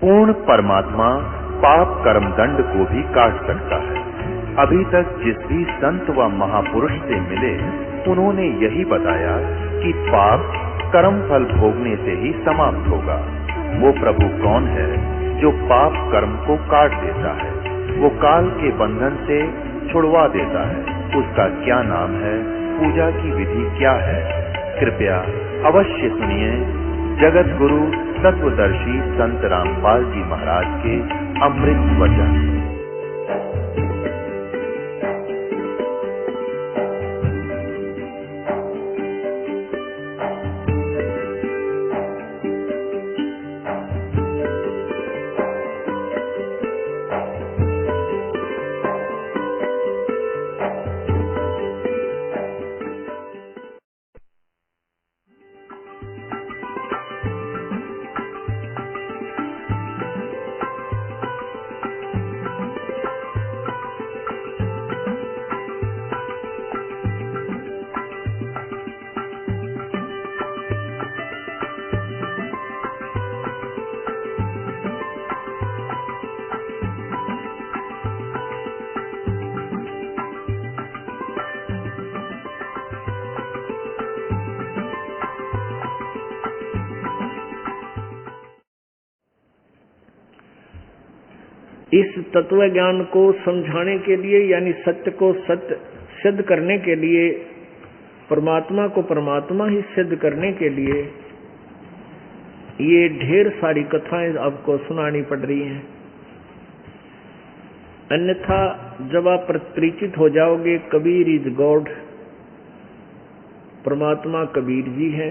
पूर्ण परमात्मा पाप कर्म दंड को भी काट सकता है। अभी तक जिस भी संत व महापुरुष से मिले उन्होंने यही बताया कि पाप कर्म फल भोगने से ही समाप्त होगा। वो प्रभु कौन है जो पाप कर्म को काट देता है, वो काल के बंधन से छुड़वा देता है। उसका क्या नाम है, पूजा की विधि क्या है? कृपया अवश्य सुनिए जगत गुरु तत्वदर्शी संत रामपाल जी महाराज के अमृत वचन। इस तत्व ज्ञान को समझाने के लिए यानी सत्य को सत्य सिद्ध करने के लिए, परमात्मा को परमात्मा ही सिद्ध करने के लिए ये ढेर सारी कथाएं आपको सुनानी पड़ रही हैं। अन्यथा जब आप परिचित हो जाओगे कबीर इज गॉड, परमात्मा कबीर जी है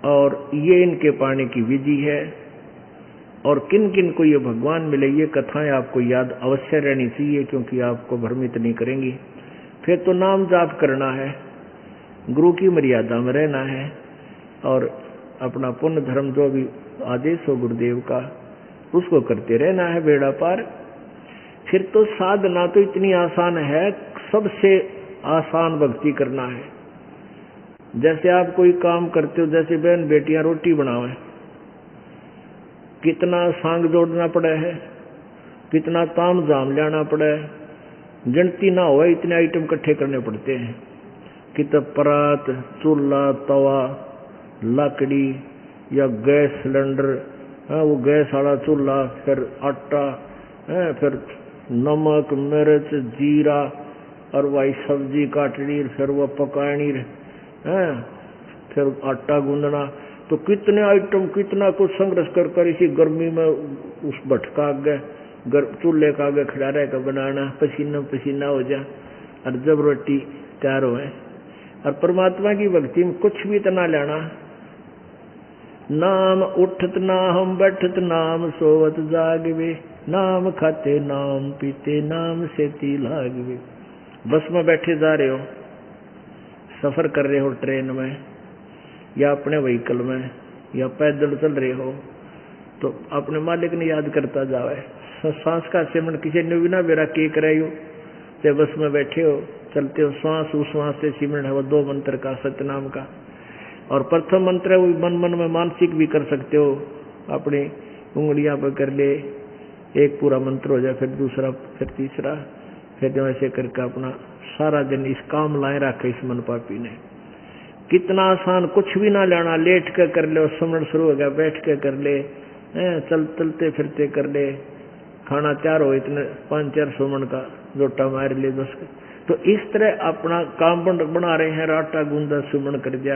और ये इनके पाने की विधि है और किन किन को ये भगवान मिले, ये कथाएं आपको याद अवश्य रहनी चाहिए क्योंकि आपको भ्रमित नहीं करेंगी। फिर तो नाम जाप करना है, गुरु की मर्यादा में रहना है और अपना पुण्य धर्म जो भी आदेश हो गुरुदेव का उसको करते रहना है, बेड़ा पार। फिर तो साधना तो इतनी आसान है, सबसे आसान भक्ति करना है। जैसे आप कोई काम करते हो, जैसे बहन बेटियां रोटी बनावे, कितना सांग जोड़ना पड़ा है, कितना ताम जाम लेना पड़ा है, गिनती ना हो इतने आइटम इकट्ठे करने पड़ते हैं। कितना परात, चूल्हा, तवा, लकड़ी या गैस सिलेंडर, वो गैस वाला चूल्हा, फिर आटा, फिर नमक, मिर्च, जीरा और वही सब्जी काटनी, फिर वो पकानी, फिर आटा गूंदना। तो कितने आइटम, कितना कुछ संघर्ष कर इसी गर्मी में उस भट्टा आगे चूल्हे का आगे खड़ा रह कर बनाना, पसीना पसीना हो जा और जब रोटी तैयार हो। और परमात्मा की भक्ति में कुछ भी इतना लेना, नाम उठत ना हम बैठत नाम सोवत जागवे, नाम खाते नाम पीते नाम से ती लागवे। बस में बैठे जा रहे हो, सफर कर रहे हो ट्रेन में या अपने व्हीकल में या पैदल चल रहे हो, तो अपने मालिक ने याद करता जावे। सांस का सिमरन किसी ने भी ना बेरा के करे हो, चाहे बस में बैठे हो, चलते हो, श्वास उश्वास से सिमरन है वो 2 मंत्र का, सतनाम का। और प्रथम मंत्र है वो मन मन में मानसिक भी कर सकते हो, अपनी उंगलियां पर कर ले, एक पूरा मंत्र हो जाए, फिर दूसरा, फिर तीसरा, फिर जो ऐसे करके अपना सारा दिन इस काम लाए रखे इस मन पापी ने। कितना आसान, कुछ भी ना लेना, लेट कर कर ले, सुमरण शुरू हो गया, बैठ के कर ले, चलते फिरते कर ले, खाना तैयार हो इतने 5-4 सुमन का लोटा मार ले 10 का। तो इस तरह अपना काम बना रहे हैं, आटा गूंदा सुमन कर दिया,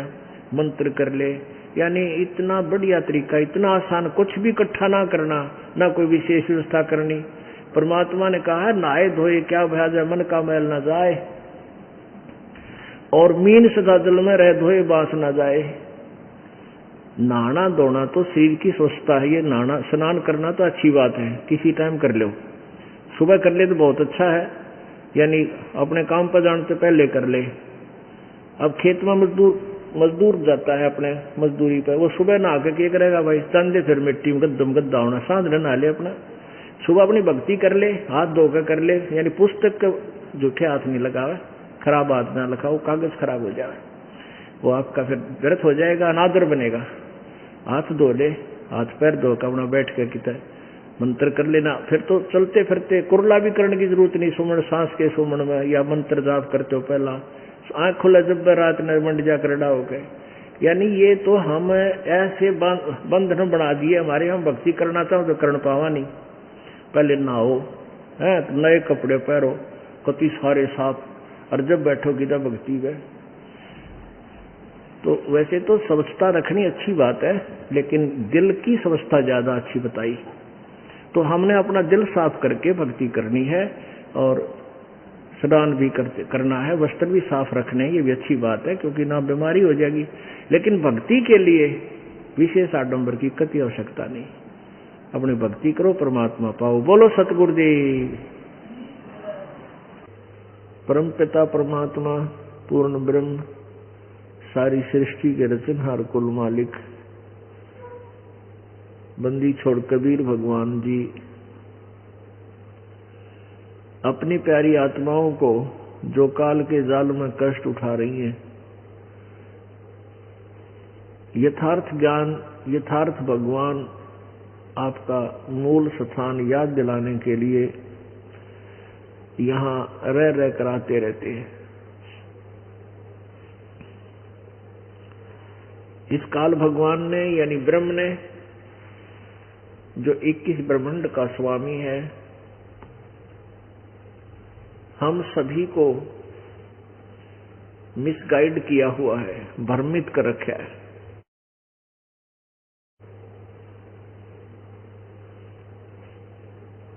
मंत्र कर ले, यानी इतना बढ़िया तरीका, इतना आसान, कुछ भी इकट्ठा ना करना, ना कोई विशेष व्यवस्था करनी। परमात्मा ने कहा है नहाए धोए क्या भया जाए, मन का मैल ना जाए, और मीन सदा जल में रह धोए बास ना जाए। नहाना धोना तो शरीर की स्वच्छता है, ये नहाना स्नान करना तो अच्छी बात है, किसी टाइम कर लो, सुबह कर ले तो बहुत अच्छा है, यानी अपने काम पर जाने से पहले कर ले। अब खेत में मजदूर जाता है अपने मजदूरी पर, वो सुबह नहा के क्या करेगा भाई, चंदे फिर मिट्टी में गद्दम गद्दा होना, सांझ नहा ले अपना, सुबह अपनी भक्ति कर ले, हाथ धो कर ले, यानी पुस्तक के जूठे हाथ नहीं लगावे, खराब हाथ ना लगाओ, कागज खराब हो जाए, वो आपका फिर व्यर्थ हो जाएगा, अनादर बनेगा। हाथ धो ले, हाथ पैर धो के अपना बैठ के किता मंत्र कर लेना। फिर तो चलते फिरते कुरला भी करने की जरूरत नहीं, सुमन सांस के सुमन में या मंत्र जाप करते हो पहला आंख खुला जब रात न मंड जा करड़ा हो गए। यानी ये तो हम ऐसे बंधन बना दिए हमारे, हम भक्ति करना चाहो तो कर पावा नहीं। पहले नहाओ है, नए कपड़े पहनो, कति सारे साफ, और जब बैठोगी तब भक्ति में। तो वैसे तो स्वच्छता रखनी अच्छी बात है, लेकिन दिल की स्वच्छता ज्यादा अच्छी बताई। तो हमने अपना दिल साफ करके भक्ति करनी है, और स्नान भी करना है, वस्त्र भी साफ रखने हैं, ये भी अच्छी बात है, क्योंकि ना बीमारी हो जाएगी। लेकिन भक्ति के लिए विशेष आडंबर की कति आवश्यकता नहीं। अपनी भक्ति करो, परमात्मा पाओ। बोलो सतगुरुदेव। परम पिता परमात्मा पूर्ण ब्रह्म सारी सृष्टि के रचनहार कुल मालिक बंदी छोड़ कबीर भगवान जी अपनी प्यारी आत्माओं को जो काल के जाल में कष्ट उठा रही हैं, यथार्थ ज्ञान यथार्थ भगवान आपका मूल स्थान याद दिलाने के लिए यहाँ रह कर आते रहते हैं। इस काल भगवान ने यानी ब्रह्म ने, जो 21 ब्रह्मांड का स्वामी है, हम सभी को मिसगाइड किया हुआ है, भ्रमित कर रखा है।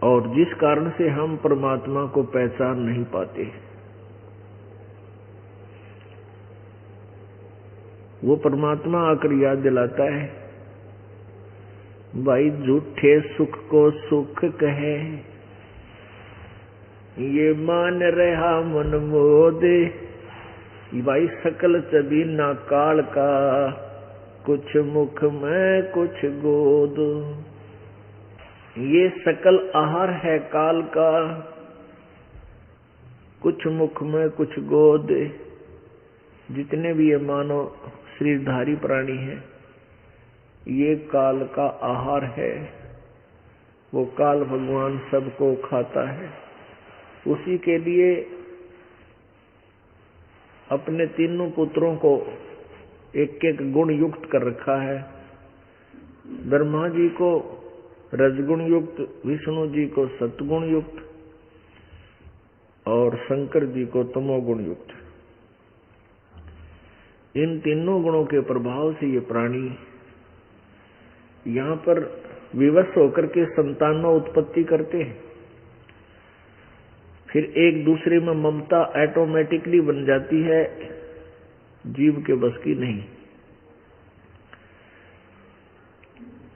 और जिस कारण से हम परमात्मा को पहचान नहीं पाते, वो परमात्मा आकर याद दिलाता है, भाई झूठे सुख को सुख कहे, ये मान रहा मन मोदे। भाई सकल चबीना काल का, कुछ मुख में कुछ गोद। ये सकल आहार है काल का, कुछ मुख में कुछ गोद। जितने भी ये मानो शरीरधारी प्राणी हैं, ये काल का आहार है। वो काल भगवान सबको खाता है। उसी के लिए अपने तीनों पुत्रों को एक एक गुण युक्त कर रखा है। ब्रह्मा जी को रजगुण युक्त, विष्णु जी को सतगुण युक्त और शंकर जी को तमोगुण युक्त। इन तीनों गुणों के प्रभाव से ये प्राणी यहाँ पर विवश होकर के संतानों उत्पत्ति करते हैं। फिर एक दूसरे में ममता ऑटोमेटिकली बन जाती है, जीव के बस की नहीं।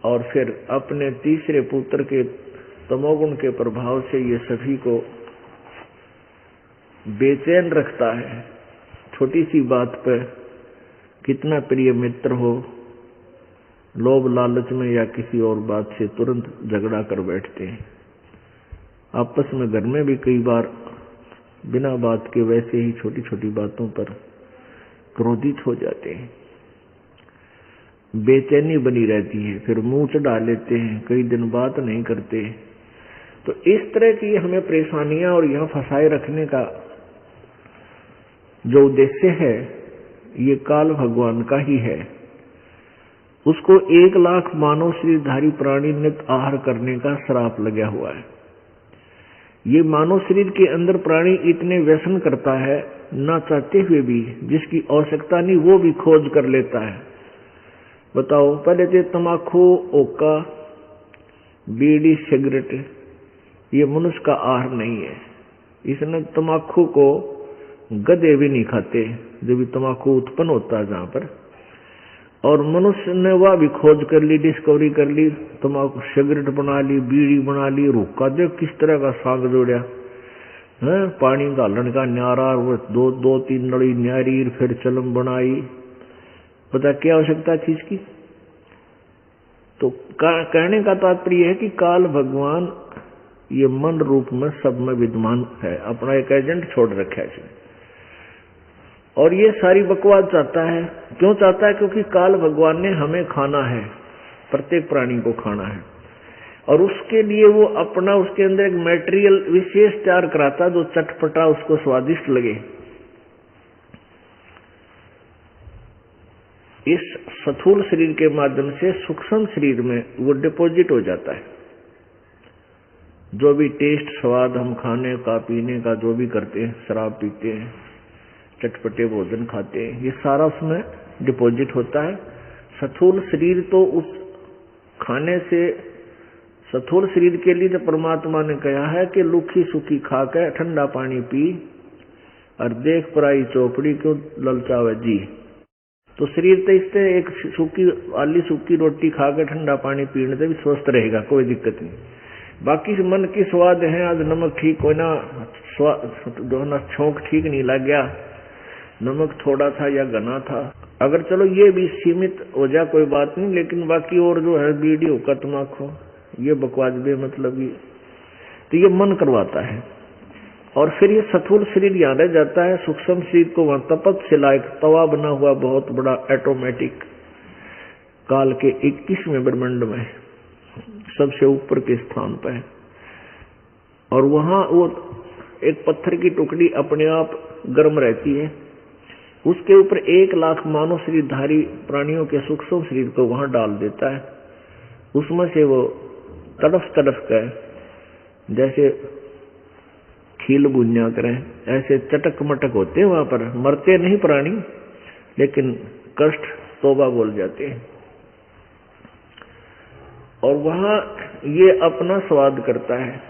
और फिर अपने तीसरे पुत्र के तमोगुण के प्रभाव से ये सभी को बेचैन रखता है। छोटी सी बात पर कितना प्रिय मित्र हो, लोभ लालच में या किसी और बात से तुरंत झगड़ा कर बैठते हैं। आपस में घर में भी कई बार बिना बात के वैसे ही छोटी छोटी बातों पर क्रोधित हो जाते हैं। बेचैनी बनी रहती है, फिर मुंह चढ़ा लेते हैं, कई दिन बात नहीं करते। तो इस तरह की हमें परेशानियां और यहाँ फंसाए रखने का जो उद्देश्य है, ये काल भगवान का ही है। उसको 1 लाख मानव शरीरधारी प्राणी नित आहार करने का श्राप लगा हुआ है। ये मानव शरीर के अंदर प्राणी इतने व्यसन करता है, ना चाहते हुए भी, जिसकी आवश्यकता नहीं वो भी खोज कर लेता है। बताओ, पहले तो तम्बाकू, ओका, बीड़ी, सिगरेट ये मनुष्य का आहार नहीं है। इसने तम्बाकू को गधे भी नहीं खाते, जो भी तम्बाकू उत्पन्न होता है जहां पर। और मनुष्य ने वह भी खोज कर ली, डिस्कवरी कर ली, तम्बाकू सिगरेट बना ली, बीड़ी बना ली, रुक्का देख किस तरह का सांग जोड़ा है, पानी डालन का न्यारा, वो दो तीन नड़ी न्यारी, फिर चलम बनाई। पता क्या आवश्यकता चीज की? तो कहने का तात्पर्य है कि काल भगवान ये मन रूप में सब में विद्यमान है, अपना एक एजेंट छोड़ रखा है। और ये सारी बकवास चाहता है। क्यों चाहता है? क्योंकि काल भगवान ने हमें खाना है, प्रत्येक प्राणी को खाना है, और उसके लिए वो अपना उसके अंदर एक मटेरियल विशेष तैयार कराता जो चटपटा उसको स्वादिष्ट लगे। इस स्थूल शरीर के माध्यम से सूक्ष्म शरीर में वो डिपॉजिट हो जाता है। जो भी टेस्ट स्वाद हम खाने का पीने का जो भी करते हैं, शराब पीते हैं, चटपटे भोजन खाते हैं, ये सारा उसमें डिपॉजिट होता है। स्थूल शरीर तो उस खाने से, स्थूल शरीर के लिए तो परमात्मा ने कहा है कि लुखी सुखी खा के ठंडा पानी पी और देख पराई चौपड़ी क्यों ललचावे जी। तो शरीर तो इससे एक सूखी आली सूखी रोटी खा के ठंडा पानी पीने से भी स्वस्थ रहेगा, कोई दिक्कत नहीं। बाकी मन की स्वाद है, आज नमक ठीक हो ना, जो ना छोंक ठीक नहीं लग गया, नमक थोड़ा था या घना था, अगर चलो ये भी सीमित हो जाए कोई बात नहीं, लेकिन बाकी और जो है बीड़ी हो का तम्बाकू ये बकवास बेमतलब ही, तो ये मन करवाता है। और फिर ये स्थूल शरीर यहाँ रह जाता है, सूक्ष्म शरीर को वहां तपस्या एक तवा बना हुआ बहुत बड़ा ऑटोमेटिक काल के 21वें ब्रह्मांड में सबसे ऊपर के स्थान पर है, और वहां वो एक पत्थर की टुकड़ी अपने आप गर्म रहती है, उसके ऊपर 1 लाख मानव शरीरधारी प्राणियों के सूक्ष्म शरीर को वहां डाल देता है। उसमें से वो तड़फ तड़फ कर जैसे खील बुनिया करें ऐसे चटक मटक होते हैं वहां पर, मरते नहीं प्राणी, लेकिन कष्ट तौबा बोल जाते हैं। और वहां ये अपना स्वाद करता है।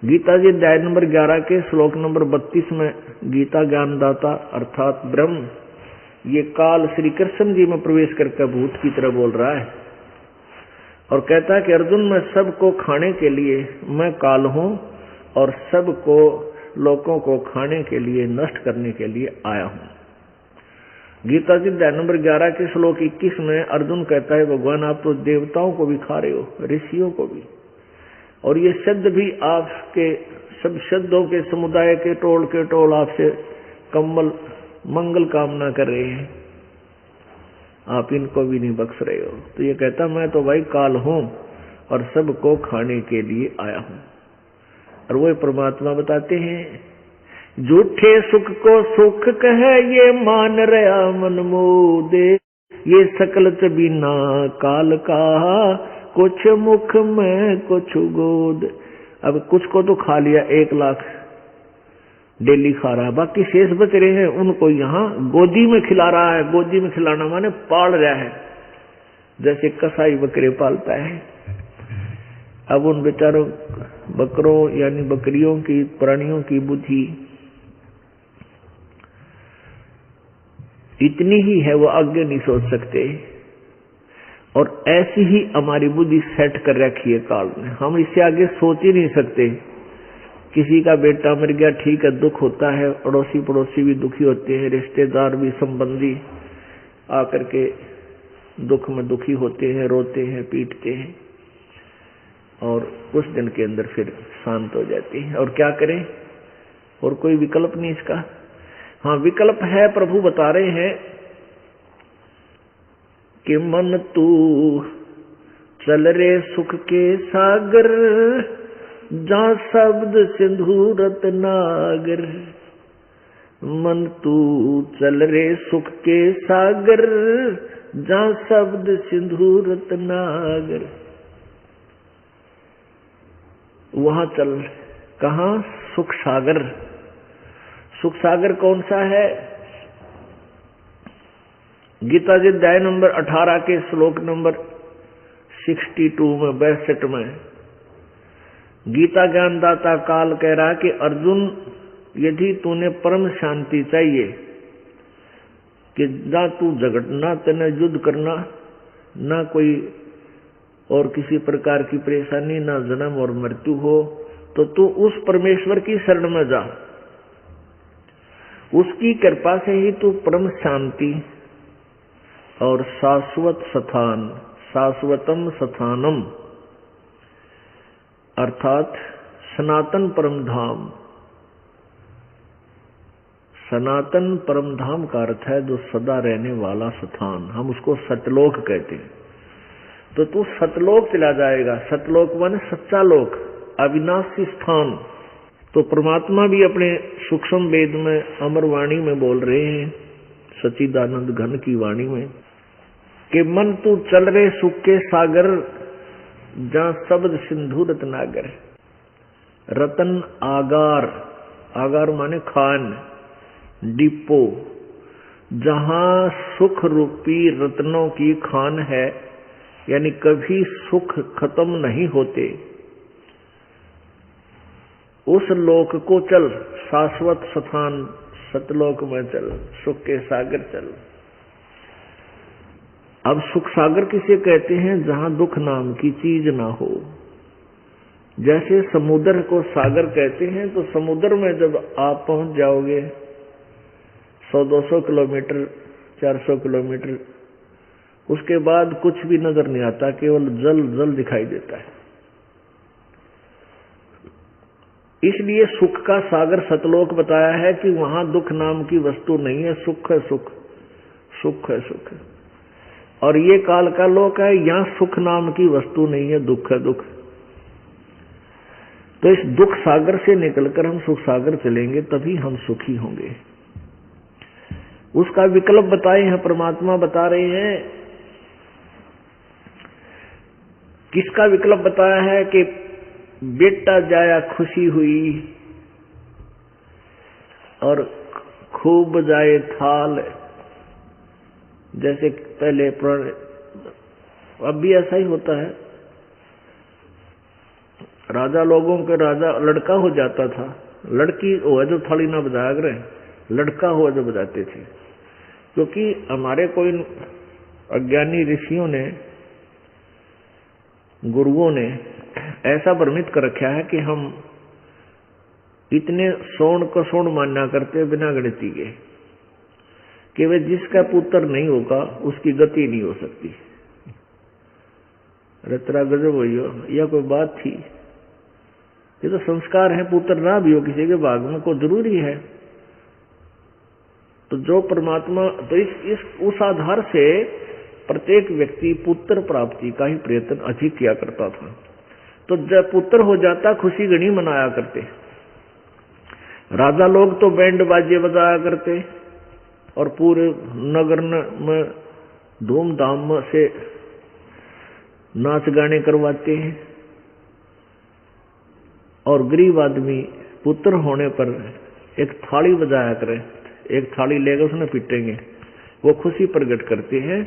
गीता जी अध्याय नंबर 11 के श्लोक नंबर 32 में गीता ज्ञानदाता अर्थात ब्रह्म ये काल श्री कृष्ण जी में प्रवेश करके भूत की तरह बोल रहा है और कहता है कि अर्जुन, मैं सबको खाने के लिए मैं काल हूं और सबको लोगों को खाने के लिए नष्ट करने के लिए आया हूं। गीता जी अध्याय नंबर 11 के श्लोक 21 में अर्जुन कहता है, भगवान आप तो देवताओं को भी खा रहे हो, ऋषियों को भी, और ये शब्द भी आपके सब शब्दों के समुदाय के टोल आपसे कम्मल मंगल कामना कर रहे हैं, आप इनको भी नहीं बख्श रहे हो। तो ये कहता मैं तो भाई काल हूं और सबको खाने के लिए आया हूं। और वो परमात्मा बताते हैं, झूठे सुख को सुख कहे ये मान रहा मन मोदे, ये सकल बिना काल का कुछ मुख में कुछ गोद। अब कुछ को तो खा लिया, 1 लाख डेली खा रहा है, बाकी शेष बच रहे हैं उनको यहाँ गोदी में खिला रहा है। गोदी में खिलाना माने पाल रहा है, जैसे कसाई बकरे पालता है। अब उन बेचारों बकरों यानी बकरियों की प्राणियों की बुद्धि इतनी ही है, वो आगे नहीं सोच सकते, और ऐसी ही हमारी बुद्धि सेट कर रखी है काल ने, हम इससे आगे सोच ही नहीं सकते। किसी का बेटा मर गया, ठीक है, दुख होता है, अड़ोसी पड़ोसी भी दुखी होते हैं, रिश्तेदार भी, संबंधी आकर के दुख में दुखी होते हैं, रोते हैं, पीटते हैं, और कुछ दिन के अंदर फिर शांत हो जाती है। और क्या करें, और कोई विकल्प नहीं इसका। हाँ विकल्प है, प्रभु बता रहे हैं कि मन तू चल रे सुख के सागर, जहाँ शब्द सिंधु रत्नागर। मन तू चल रे सुख के सागर, जहाँ शब्द सिंधु रत्नागर। वहां चल, कहाँ? सुख सागर। सुख सागर कौन सा है? गीता जी अध्याय नंबर 18 के श्लोक नंबर 62 में 62 में गीता ज्ञानदाता काल कह रहा कि अर्जुन, यदि तूने परम शांति चाहिए कि ना तू झगड़ना, तेने युद्ध करना, ना कोई और किसी प्रकार की परेशानी, ना जन्म और मृत्यु हो, तो तू उस परमेश्वर की शरण में जा। उसकी कृपा से ही तू परम शांति और शाश्वत स्थान, शाश्वतम स्थानम अर्थात सनातन परम धाम। सनातन परम धाम का अर्थ है जो सदा रहने वाला स्थान, हम उसको सतलोक कहते हैं। तो तू सतलोक चला जाएगा। सतलोक माने सच्चा लोक, अविनाशी स्थान। तो परमात्मा भी अपने सूक्ष्म वेद में अमर वाणी में बोल रहे हैं, सच्चिदानंद घन की वाणी में, कि मन तू चल रे सुख के सागर, जहां शब्द सिंधु रत्नागर। रतन आगार, आगार माने खान, डिपो, जहां सुख रूपी रत्नों की खान है, यानी कभी सुख खत्म नहीं होते, उस लोक को चल, शाश्वत स्थान सतलोक में चल, सुख के सागर चल। अब सुख सागर किसे कहते हैं? जहां दुख नाम की चीज ना हो। जैसे समुद्र को सागर कहते हैं, तो समुद्र में जब आप पहुंच जाओगे 100-200 किलोमीटर, 400 किलोमीटर, उसके बाद कुछ भी नजर नहीं आता, केवल जल जल दिखाई देता है। इसलिए सुख का सागर सतलोक बताया है कि वहां दुख नाम की वस्तु नहीं है, सुख है सुख, सुख है सुख। और ये काल का लोक है, यहां सुख नाम की वस्तु नहीं है, दुख है दुख। तो इस दुख सागर से निकलकर हम सुख सागर चलेंगे, तभी हम सुखी होंगे। उसका विकल्प बताए हैं, परमात्मा बता रहे हैं। किसका विकल्प बताया है? कि बेटा जाया खुशी हुई और खूब जाए थाल। जैसे पहले अब भी ऐसा ही होता है, राजा लोगों के राजा लड़का हो जाता था, लड़की हो जो थाली ना बजाया करें, लड़का हो जो बजाते थे। क्योंकि हमारे कोई अज्ञानी ऋषियों ने, गुरुओं ने ऐसा भ्रमित कर रखा है कि हम इतने सोण को सोण मानना करते बिना गणिती के, कि वे जिसका पुत्र नहीं होगा उसकी गति नहीं हो सकती। रतरा गजब हुई हो, यह कोई बात थी? ये तो संस्कार है, पुत्र ना भी हो किसी के भाग में को जरूरी है। तो जो परमात्मा, तो इस उस आधार से प्रत्येक व्यक्ति पुत्र प्राप्ति का ही प्रयत्न अधिक किया करता था। तो जब पुत्र हो जाता खुशी गणी मनाया करते। राजा लोग तो बैंड बाजे बजाया करते और पूरे नगर में धूमधाम से नाच गाने करवाते हैं। और गरीब आदमी पुत्र होने पर एक थाली बजाया करे, एक थाली लेकर उसने पीटेंगे, वो खुशी प्रकट करते हैं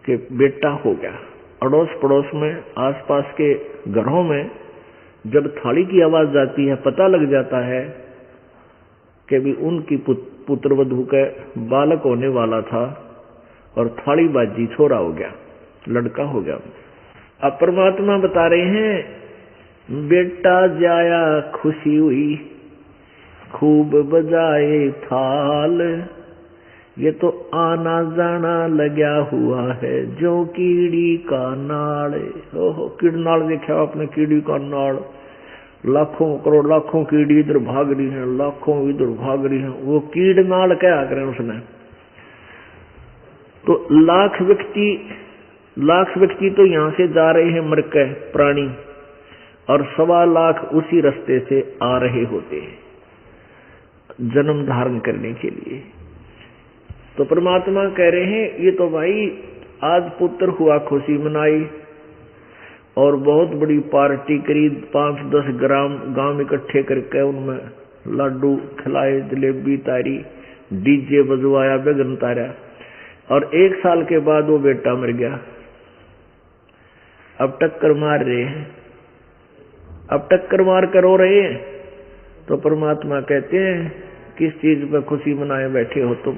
कि बेटा हो गया। अड़ोस पड़ोस में, आसपास के घरों में जब थाली की आवाज जाती है, पता लग जाता है कि भी उनकी पुत्रवधू का बालक होने वाला था और थाली बाजी, छोरा हो गया, लड़का हो गया। अब परमात्मा बता रहे हैं, बेटा जाया खुशी हुई खूब बजाए थाल, ये तो आना जाना लगा हुआ है जो कीड़ी का नाड़। ओहो, कीड़ नाड़ देखा आपने? कीड़ी का नाड़, लाखों करोड़ लाखों कीड़ी इधर भाग रही है, लाखों इधर भाग रही है। वो कीड़ नाड़ क्या करें उसने? तो लाख व्यक्ति तो यहां से जा रहे हैं मरके प्राणी, और 1.25 लाख उसी रास्ते से आ रहे होते हैं जन्म धारण करने के लिए। तो परमात्मा कह रहे हैं, ये तो भाई आज पुत्र हुआ, खुशी मनाई और बहुत बड़ी पार्टी करी, 5-10 ग्राम गांव इकट्ठे करके उनमें लड्डू खिलाए, जलेबी तारी, डीजे बजवाया, बेगन तारा, और 1 साल के बाद वो बेटा मर गया। अब टक्कर मार रहे हैं, अब टक्कर मार कर रो रहे हैं। तो परमात्मा कहते हैं, किस चीज पर खुशी मनाए बैठे हो तुम?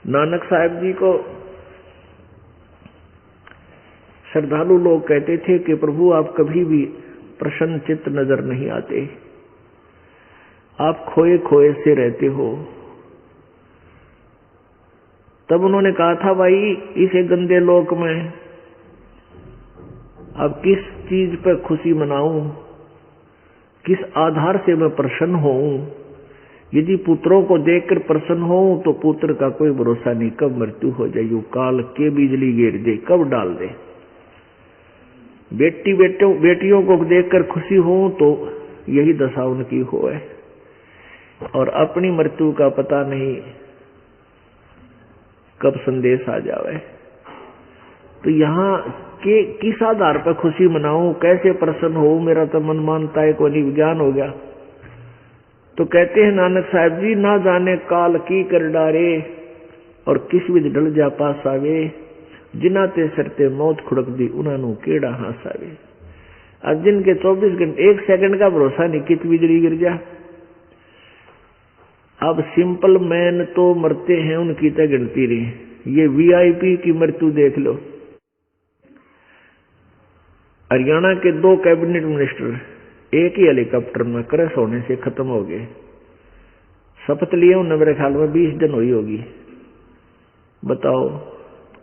नानक साहब जी को श्रद्धालु लोग कहते थे कि प्रभु आप कभी भी प्रसन्न चित्त नजर नहीं आते, आप खोए खोए से रहते हो। तब उन्होंने कहा था, भाई इस गंदे लोक में अब किस चीज पर खुशी मनाऊं, किस आधार से मैं प्रसन्न होऊं? यदि पुत्रों को देखकर प्रसन्न हो तो पुत्र का कोई भरोसा नहीं, कब मृत्यु हो जाए, यू काल के बिजली गिर दे, कब डाल दे। बेटियों को देखकर खुशी हो तो यही दशा उनकी होए, और अपनी मृत्यु का पता नहीं कब संदेश आ जावे। तो यहाँ के किस आधार पर खुशी मनाऊं, कैसे प्रसन्न हो, मेरा तो मन मानता है कोई विज्ञान हो गया। तो कहते हैं नानक साहब जी, ना जाने काल की कर डारे और किस विध डल जा पास आवे, जिना ते सरते मौत खुड़क दी उन्होंने केड़ा हास आवे। अब जिनके 24 घंटे 1 सेकंड का भरोसा नहीं, कित बिजली गिर जा। अब सिंपल मैन तो मरते हैं, उनकी तो गिनती रही। ये वीआईपी की मृत्यु देख लो। हरियाणा के 2 कैबिनेट मिनिस्टर एक ही हेलीकॉप्टर में क्रैश होने से खत्म हो गए। शपथ लिए उन्होंने, मेरे ख्याल में 20 दिन हुई होगी। बताओ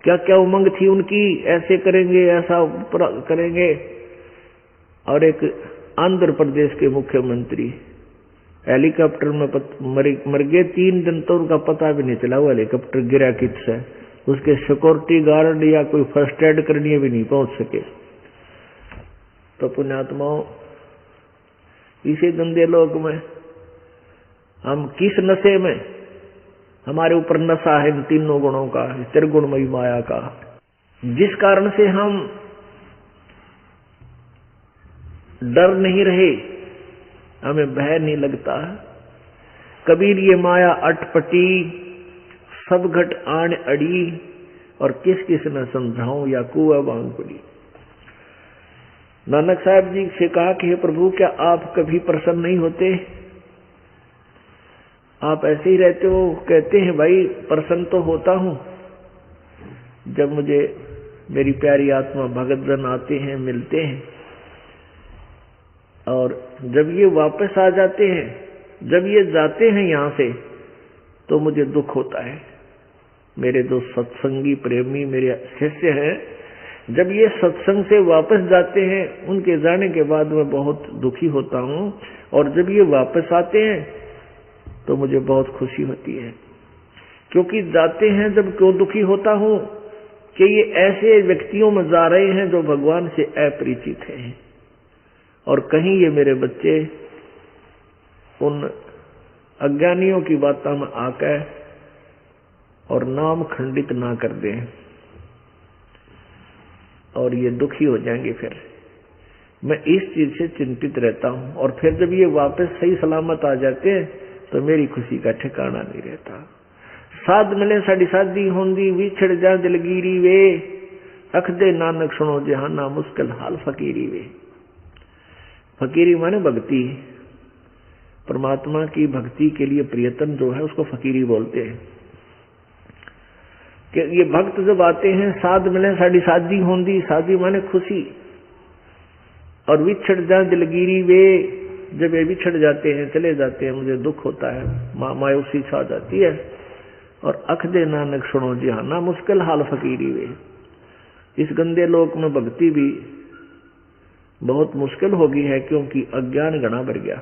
क्या क्या उमंग थी उनकी, ऐसे करेंगे ऐसा करेंगे। और एक आंध्र प्रदेश के मुख्यमंत्री हेलीकॉप्टर में मर गए, 3 दिन तो उनका पता भी नहीं चला वो हेलीकॉप्टर गिरा किससे। उसके सिक्योरिटी गार्ड या कोई फर्स्ट एड करने भी नहीं पहुंच सके। तो पुण्यात्माओं, इसी गंदे लोक में हम किस नशे में, हमारे ऊपर नशा है इन तीनों गुणों का, त्रिगुणमयी माया का, जिस कारण से हम डर नहीं रहे, हमें भय नहीं लगता। कबीर ये माया अटपटी सब घट आन अड़ी, और किस किस न समझाऊं या कुआ बांग पड़ी। नानक साहब जी से कहा कि हे प्रभु, क्या आप कभी प्रसन्न नहीं होते, आप ऐसे ही रहते हो। कहते हैं भाई प्रसन्न तो होता हूं जब मुझे मेरी प्यारी आत्मा भगत जन आते हैं, मिलते हैं, और जब ये वापस आ जाते हैं, जब ये जाते हैं यहां से, तो मुझे दुख होता है। मेरे 2 सत्संगी प्रेमी मेरे शिष्य हैं, जब ये सत्संग से वापस जाते हैं, उनके जाने के बाद मैं बहुत दुखी होता हूं, और जब ये वापस आते हैं तो मुझे बहुत खुशी होती है। क्योंकि जाते हैं जब क्यों दुखी होता हूं कि ये ऐसे व्यक्तियों में जा रहे हैं जो भगवान से अपरिचित हैं, और कहीं ये मेरे बच्चे उन अज्ञानियों की बातों में आकर और नाम खंडित ना कर दें, और ये दुखी हो जाएंगे। फिर मैं इस चीज से चिंतित रहता हूं, और फिर जब ये वापस सही सलामत आ जाते हैं तो मेरी खुशी का ठिकाना नहीं रहता। साध मिले साड़ी साधी होंदी, विछड़ जा दिलगीरी वे, अख दे नानक सुनो जहाना मुश्किल हाल फकीरी वे। फकीरी माने भक्ति, परमात्मा की भक्ति के लिए प्रियतम जो है उसको फकीरी बोलते हैं। कि ये भक्त जब आते हैं, साध मिले साड़ी साधी होंदी, साधी माने खुशी, और विछड़ जा दिलगीरी वे, जब ये बिछड़ जाते हैं, चले जाते हैं, मुझे दुख होता है, मायूसी छा जाती है। और अख दे नानक सुनो जहाना मुश्किल हाल फकीरी वे। इस गंदे लोक में भक्ति भी बहुत मुश्किल हो गई है, क्योंकि अज्ञान घना बढ़ गया।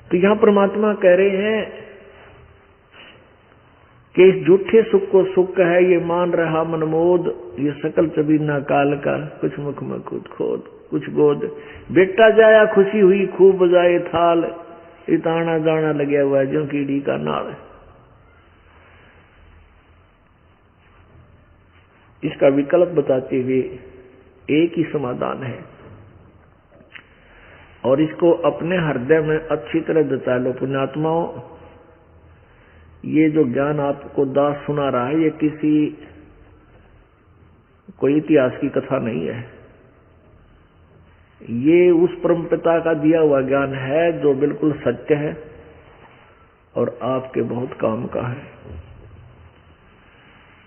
तो यहां परमात्मा कह रहे हैं कि इस झूठे सुख को सुख है, ये मान रहा मनमोद, ये सकल चबीना काल का, कुछ मुख में खुद खोद कुछ गोद। बेटा जाया खुशी हुई खूब बजाए थाल, इताना जाना लगे हुआ जो कीड़ी का नाल। इसका विकल्प बताते हुए एक ही समाधान है, और इसको अपने हृदय में अच्छी तरह जता लो। पुण्यात्माओं, ये जो ज्ञान आपको दास सुना रहा है, ये किसी कोई इतिहास की कथा नहीं है। ये उस परमपिता का दिया हुआ ज्ञान है जो बिल्कुल सत्य है और आपके बहुत काम का है।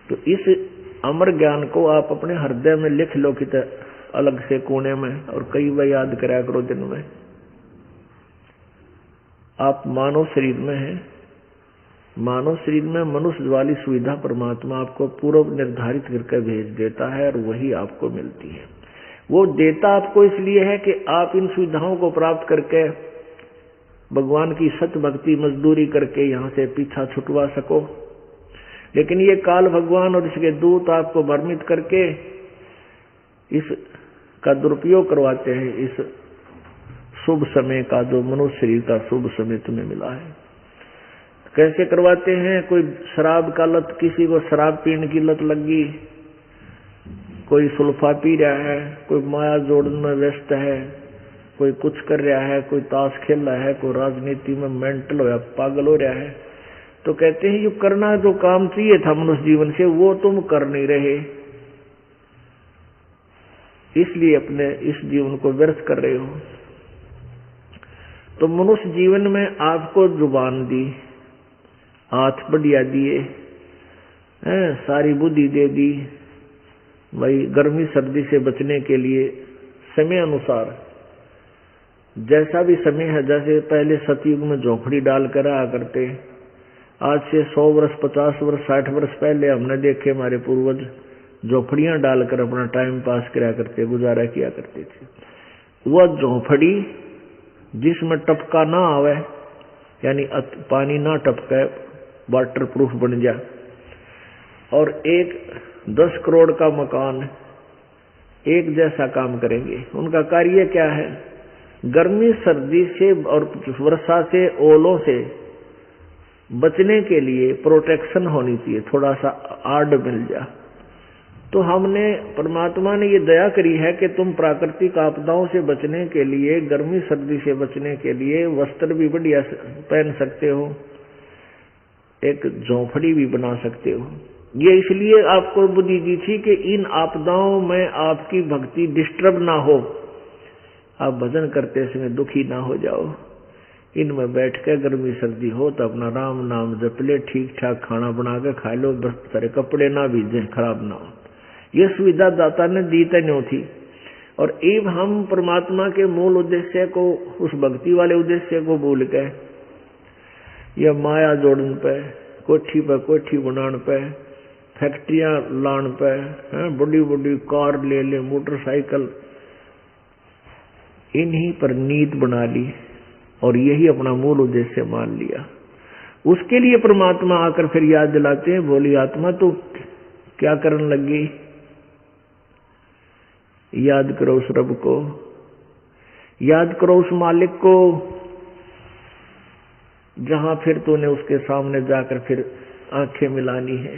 तो इस अमर ज्ञान को आप अपने हृदय में लिख लो कि अलग से कोने में, और कई बार याद करा करो दिन में। आप मानव शरीर में हैं, मानव शरीर में मनुष्य वाली सुविधा परमात्मा आपको पूर्व निर्धारित करके भेज देता है, और वही आपको मिलती है। वो देता आपको इसलिए है कि आप इन सुविधाओं को प्राप्त करके भगवान की सत भक्ति मजदूरी करके यहाँ से पीछा छुटवा सको। लेकिन ये काल भगवान और इसके दूत आपको भ्रमित करके इसका दुरुपयोग करवाते हैं। इस शुभ समय का, जो मनुष्य शरीर का शुभ समय तुम्हें मिला है, कैसे करवाते हैं? कोई शराब का लत, किसी को शराब पीने की लत लगी, कोई सुल्फा पी रहा है, कोई माया जोड़न में व्यस्त है, कोई कुछ कर रहा है, कोई ताश खेल रहा है, कोई राजनीति में मेंटल हो या पागल हो रहा है। तो कहते हैं ये करना जो काम चाहिए था मनुष्य जीवन से वो तुम कर नहीं रहे, इसलिए अपने इस जीवन को व्यर्थ कर रहे हो। तो मनुष्य जीवन में आपको जुबान दी, हाथ बढ़िया दिए, सारी बुद्धि दे दी, भाई गर्मी सर्दी से बचने के लिए समय अनुसार जैसा भी समय है, जैसे पहले सतयुग में झोपड़ी डालकर आया करते, आज से 100 वर्ष 50 वर्ष 60 वर्ष पहले हमने देखे हमारे पूर्वज झोपड़ियां डालकर अपना टाइम पास किया करते, गुजारा किया करते थे। वह झोपड़ी जिसमें टपका ना आवे, यानी पानी ना टपके, वाटर प्रूफ बन जाए, और एक 10 करोड़ का मकान एक जैसा काम करेंगे। उनका कार्य क्या है? गर्मी सर्दी से और वर्षा से, ओलों से बचने के लिए प्रोटेक्शन होनी चाहिए, थोड़ा सा आड़ मिल जा। तो हमने, परमात्मा ने ये दया करी है कि तुम प्राकृतिक आपदाओं से बचने के लिए, गर्मी सर्दी से बचने के लिए वस्त्र भी बढ़िया पहन सकते हो, एक झोंपड़ी भी बना सकते हो। ये इसलिए आपको बुद्धि दी थी कि इन आपदाओं में आपकी भक्ति डिस्टर्ब ना हो, आप भजन करते समय दुखी ना हो जाओ। इनमें बैठ कर गर्मी सर्दी हो तो अपना राम नाम जप ले, ठीक ठाक खाना बना के खा लो, बस सारे कपड़े ना भीजे, खराब ना हो। यह सुविधा दाता ने दी नहीं थी। और अब हम परमात्मा के मूल उद्देश्य को, उस भक्ति वाले उद्देश्य को भूल गए, यह माया जोड़न पे, कोठी पे कोठी बनाने पे, फैक्ट्रियां लाने पे, बड़ी बड़ी कार ले ले, मोटरसाइकिल, इन्हीं पर नीत बना ली और यही अपना मूल उद्देश्य मान लिया। उसके लिए परमात्मा आकर फिर याद दिलाते हैं, बोली आत्मा तू क्या करने लगी? याद करो उस रब को, याद करो उस मालिक को, जहां फिर तूने उसके सामने जाकर फिर आंखें मिलानी है।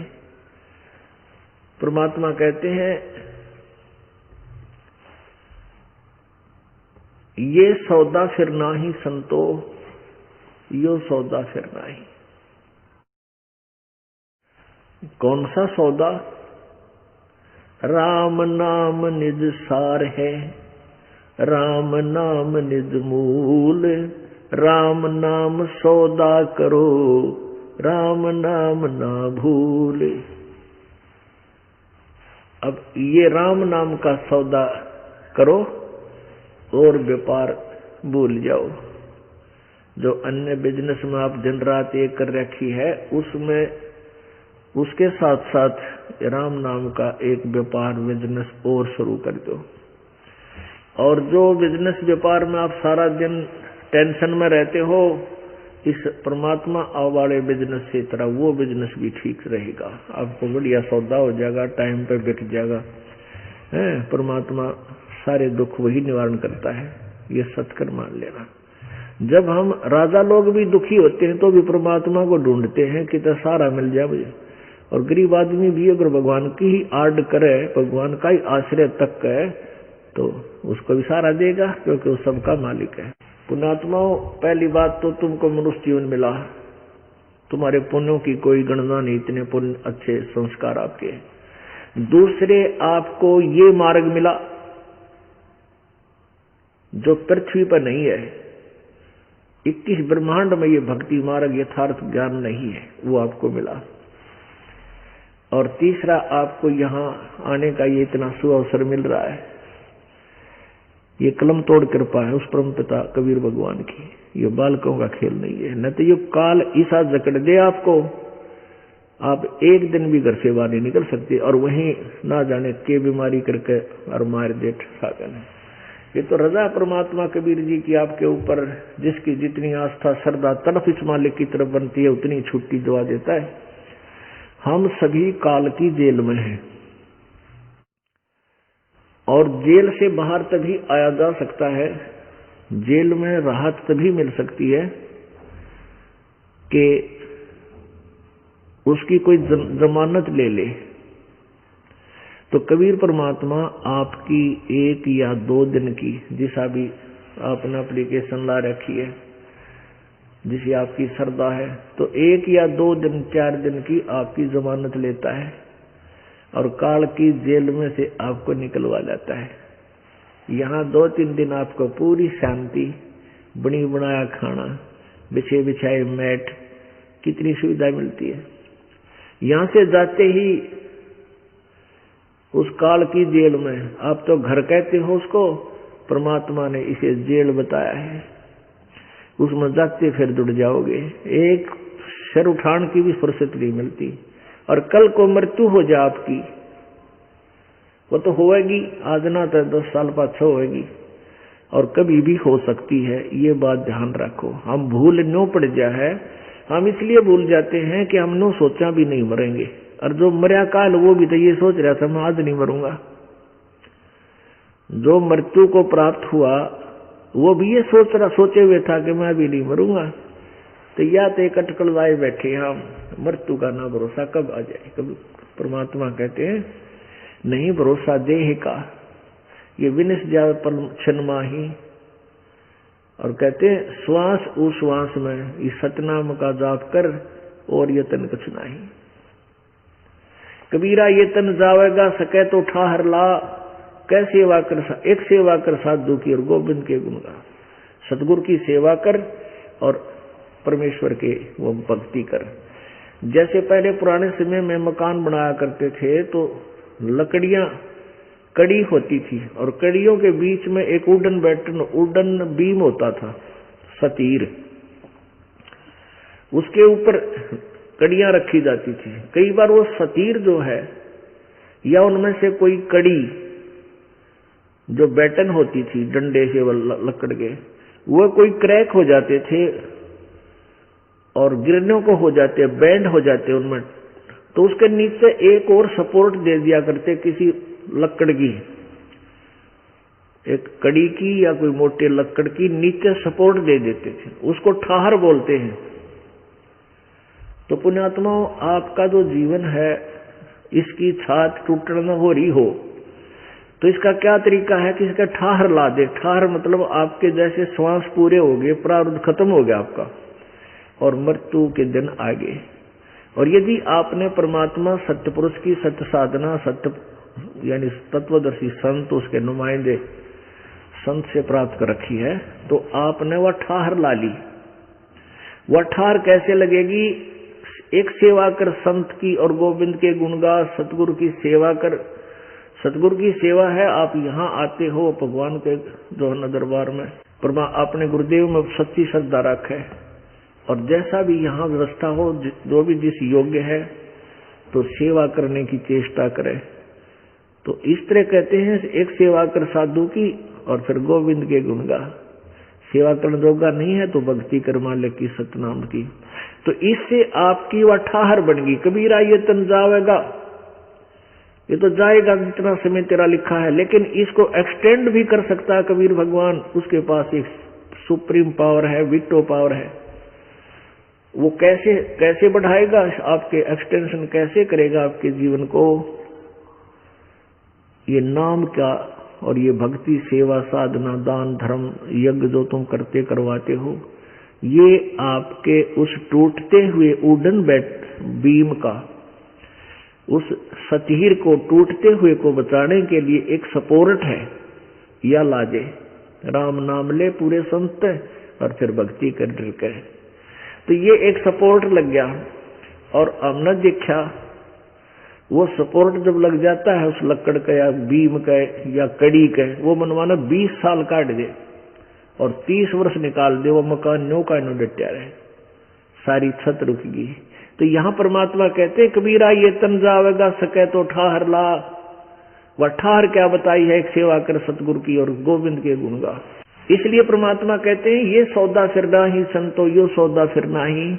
परमात्मा कहते हैं ये सौदा फिर ना ही संतो, यो सौदा फिर ना ही। कौन सा सौदा? राम नाम निज सार है, राम नाम निज मूल, राम नाम सौदा करो, राम नाम ना भूल। अब ये राम नाम का सौदा करो और व्यापार भूल जाओ। जो अन्य बिजनेस में आप दिन रात एक कर रखी है, उसमें उसके साथ साथ राम नाम का एक व्यापार बिजनेस और शुरू कर दो। और जो बिजनेस व्यापार में आप सारा दिन टेंशन में रहते हो, इस परमात्मा वाले बिजनेस से तरह वो बिजनेस भी ठीक रहेगा, आपको बढ़िया सौदा हो जाएगा, टाइम पे बिक जाएगा। परमात्मा सारे दुख वही निवारण करता है, ये सत्कर मान लेना। जब हम राजा लोग भी दुखी होते हैं तो भी परमात्मा को ढूंढते हैं कि तो सारा मिल जाए मुझे। और गरीब आदमी भी अगर भगवान की ही आड़ करे, भगवान का ही आश्रय तक है, तो उसको भी सारा देगा, क्योंकि वो सबका मालिक है। पुण्यात्माओं, पहली बात तो तुमको मनुष्य जीवन मिला, तुम्हारे पुण्यों की कोई गणना नहीं, इतने पुण्य अच्छे संस्कार आपके। दूसरे, आपको ये मार्ग मिला जो पृथ्वी पर नहीं है। 21 ब्रह्मांड में ये भक्ति मार्ग यथार्थ ज्ञान नहीं है, वो आपको मिला। और तीसरा, आपको यहाँ आने का ये इतना सुअवसर मिल रहा है, ये कलम तोड़ कृपा है उस परम पिता कबीर भगवान की। ये बालकों का खेल नहीं है, न तो ये काल ऐसा जकड़ दे आपको, आप एक दिन भी घर से बाहर नहीं निकल सकते, और वहीं ना जाने के बीमारी करके और मार दे सागन। ये तो रजा परमात्मा कबीर जी की आपके ऊपर, जिसकी जितनी आस्था श्रद्धा तरफ इस मालिक की तरफ बनती है उतनी छुट्टी दवा देता है। हम सभी काल की जेल में हैं और जेल से बाहर तभी आया जा सकता है, जेल में राहत तभी मिल सकती है कि उसकी कोई जमानत ले ले। तो कबीर परमात्मा आपकी 1 या 2 दिन की, जिसा भी आपने एप्लीकेशन ला रखी है, जिसे आपकी श्रद्धा है, तो 1 या 2 दिन 4 दिन की आपकी जमानत लेता है और काल की जेल में से आपको निकलवा लाता है। यहाँ 2-3 दिन आपको पूरी शांति, बनी बनाया खाना, बिछे बिछाए मैट, कितनी सुविधा मिलती है। यहाँ से जाते ही उस काल की जेल में, आप तो घर कहते हो उसको, परमात्मा ने इसे जेल बताया है, उसमें जाते फिर जुड़ जाओगे। एक सिर उठाने की भी फुर्सत नहीं मिलती। और कल को मृत्यु हो जाए आपकी, वो तो होएगी, आज ना तो 10 साल पाछे होएगी और कभी भी हो सकती है, ये बात ध्यान रखो। हम भूल नो पड़ जा है, हम इसलिए भूल जाते हैं कि हमने सोचा भी नहीं मरेंगे, और जो मर्या काल वो भी तो ये सोच रहा था मैं आज नहीं मरूंगा। जो मृत्यु को प्राप्त हुआ वो भी ये सोचे हुए था कि मैं भी नहीं मरूंगा। तो या तो एक अटकल लाए बैठे हम, मृत्यु का ना भरोसा कब आ जाए। कभी परमात्मा कहते हैं नहीं भरोसा देह का, ये विनिस जाए पर क्षण माही, और कहते हैं श्वास उश्वास में इस सतनाम का जाप कर और ये तन कुछ नहीं। कबीरा ये तन जावेगा सके तो ठाहर ला, कै सेवा कर, एक सेवा कर साधु की और गोविंद के गुण गा। सतगुरु की सेवा कर और परमेश्वर के वो भक्ति कर। जैसे पहले पुराने समय में मकान बनाया करते थे तो लकड़ियां कड़ी होती थी और कड़ियों के बीच में एक उडन बीम होता था, सतीर, उसके ऊपर कड़ियां रखी जाती थी। कई बार वो सतीर जो है या उनमें से कोई कड़ी जो बैटन होती थी डंडे से लकड़ के, वो कोई क्रैक हो जाते थे और गिरने को हो जाते, बैंड हो जाते उनमें, तो उसके नीचे एक और सपोर्ट दे दिया करते, किसी लकड़ की, एक कड़ी की या कोई मोटे लकड़ की नीचे सपोर्ट दे देते थे, उसको ठाहर बोलते हैं। तो पुण्यात्माओं, आपका जो जीवन है इसकी छात टूटना हो रही हो तो इसका क्या तरीका है कि इसका ठाहर ला दे। ठाहर मतलब आपके जैसे श्वास पूरे हो गए, प्रारब्ध खत्म हो गया आपका और मृत्यु के दिन आ गए। और यदि आपने परमात्मा सत्य पुरुष की सत्य साधना, सत्य यानी तत्वदर्शी संत, उसके नुमाइंदे संत से प्राप्त कर रखी है, तो आपने वह ठाहर ला ली। वह ठाहर कैसे लगेगी? एक सेवा कर संत की और गोविंद के गुण गा, सतगुरु की सेवा कर। सतगुरु की सेवा है, आप यहाँ आते हो भगवान के जो है दरबार में, अपने गुरुदेव में सच्ची श्रद्धा रखे और जैसा भी यहाँ व्यवस्था हो, जो भी जिस योग्य है तो सेवा करने की चेष्टा करे। तो इस तरह कहते हैं, एक सेवा कर साधु की और फिर गोविंद के गुण गा। सेवा करने जोगा नहीं है तो भक्ति कर मालिक की सतनाम की। तो इससे आपकी वह ठाहर बन गई। कबीरा ये तन जावेगा, ये तो जाएगा जितना समय तेरा लिखा है, लेकिन इसको एक्सटेंड भी कर सकता है कबीर भगवान। उसके पास एक सुप्रीम पावर है, विटो पावर है। वो कैसे बढ़ाएगा आपके, एक्सटेंशन कैसे करेगा आपके जीवन को? ये नाम का और ये भक्ति, सेवा, साधना, दान, धर्म, यज्ञ जो तुम करते करवाते हो, ये आपके उस टूटते हुए उडन बीम का, उस सतीर को टूटते हुए को बचाने के लिए एक सपोर्ट है। या लाजे राम नाम ले पूरे संत और फिर भक्ति कर डर के, तो ये एक सपोर्ट लग गया। और हमने देखा वो सपोर्ट जब लग जाता है उस लकड़ का या बीम का या कड़ी का, वो मनवाना 20 साल काट दे और 30 वर्ष निकाल दे, वो मकान न्यो का न्यो डटया रहे, सारी छत रुकेगी। तो यहाँ परमात्मा कहते हैं, कबीरा ये तन जावेगा सके तो ठाहर ला, वह ठार क्या बताई है, एक सेवा कर सतगुरु की और गोविंद के गुण गा। इसलिए परमात्मा कहते हैं ये सौदा फिर नाही संतो, यो सौदा फिर नाही,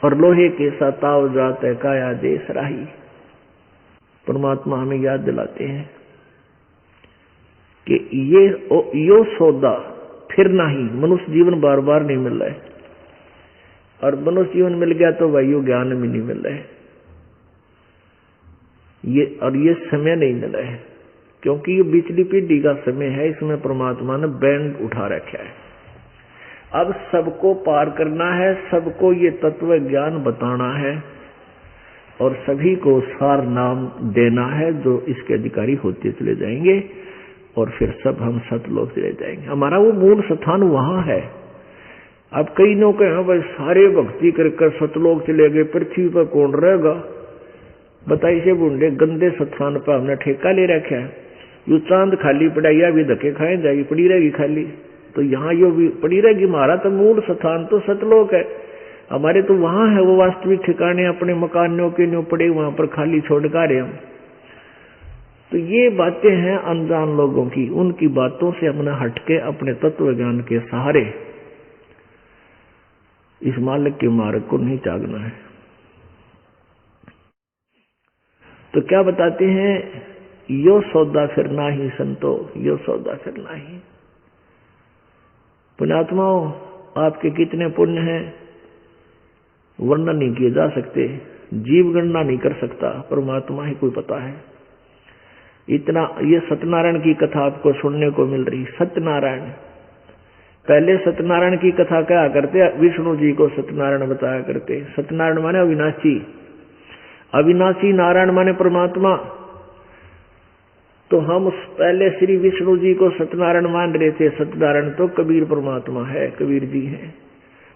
और लोहे के सताव जात है काया देश राही। परमात्मा हमें याद दिलाते हैं कि यो सौदा फिर नाही, मनुष्य जीवन बार बार नहीं मिल रहा है, और मनुष्य जीवन मिल गया तो वही ज्ञान भी नहीं मिल रहा है, ये समय नहीं मिल रहा है, क्योंकि ये बिचली पीढ़ी का समय है। इसमें परमात्मा ने बैंड उठा रखा है। अब सबको पार करना है, सबको ये तत्व ज्ञान बताना है, और सभी को सार नाम देना है, जो इसके अधिकारी होते चले जाएंगे, और फिर सब हम सतलोक चले जाएंगे। हमारा वो मूल स्थान वहां है। अब कई लोग कहें भाई सारे भक्ति कर सतलोक चले गए, पृथ्वी पर कौन रहेगा? बताइए से बूढ़े गंदे स्थान पर हमने ठेका ले रखा है। यू चांद खाली पड़ा, या भी धक्के खाए जाएगी, पड़ी रहेगी खाली, तो यहाँ यो भी पड़ी रहेगी। हमारा तो मूल स्थान तो सतलोक है, हमारे तो वहां है वो वास्तविक ठिकाने, अपने मकानों के न्यू पड़े वहां पर खाली छोड़ का रहे हम। तो ये बातें हैं अनजान लोगों की, उनकी बातों से हमने हटके अपने तत्व ज्ञान के सहारे इस मालिक के मार्ग को नहीं त्यागना है। तो क्या बताते हैं, यो सौदा फिर नाही संतो, यो सौदा फिर नाही। पुण्यात्माओं, आपके कितने पुण्य हैं वर्णन नहीं किए जा सकते, जीव गणना नहीं कर सकता, परमात्मा ही कोई पता है। इतना ये सत्यनारायण की कथा आपको सुनने को मिल रही। सत्यनारायण, पहले सत्यनारायण की कथा क्या करते, विष्णु जी को सत्यनारायण बताया करते। सत्यनारायण माने अविनाशी, अविनाशी नारायण माने परमात्मा। तो हम पहले श्री विष्णु जी को सत्यनारायण मान रहे थे, सत्यनारायण तो कबीर परमात्मा है, कबीर जी हैं।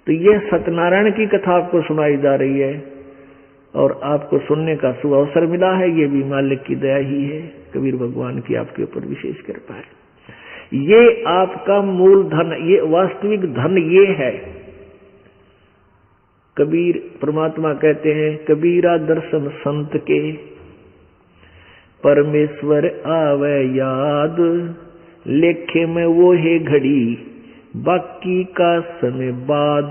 तो ये सत्यनारायण की कथा आपको सुनाई जा रही है, और आपको सुनने का शुभ अवसर मिला है, ये भी मालिक की दया ही है, कबीर भगवान की आपके ऊपर विशेष कृपा है। ये आपका मूल धन, ये वास्तविक धन ये है। कबीर परमात्मा कहते हैं, कबीरा दर्शन संत के परमेश्वर आवे याद, लेखे में वो है घड़ी बाकी का समय बाद।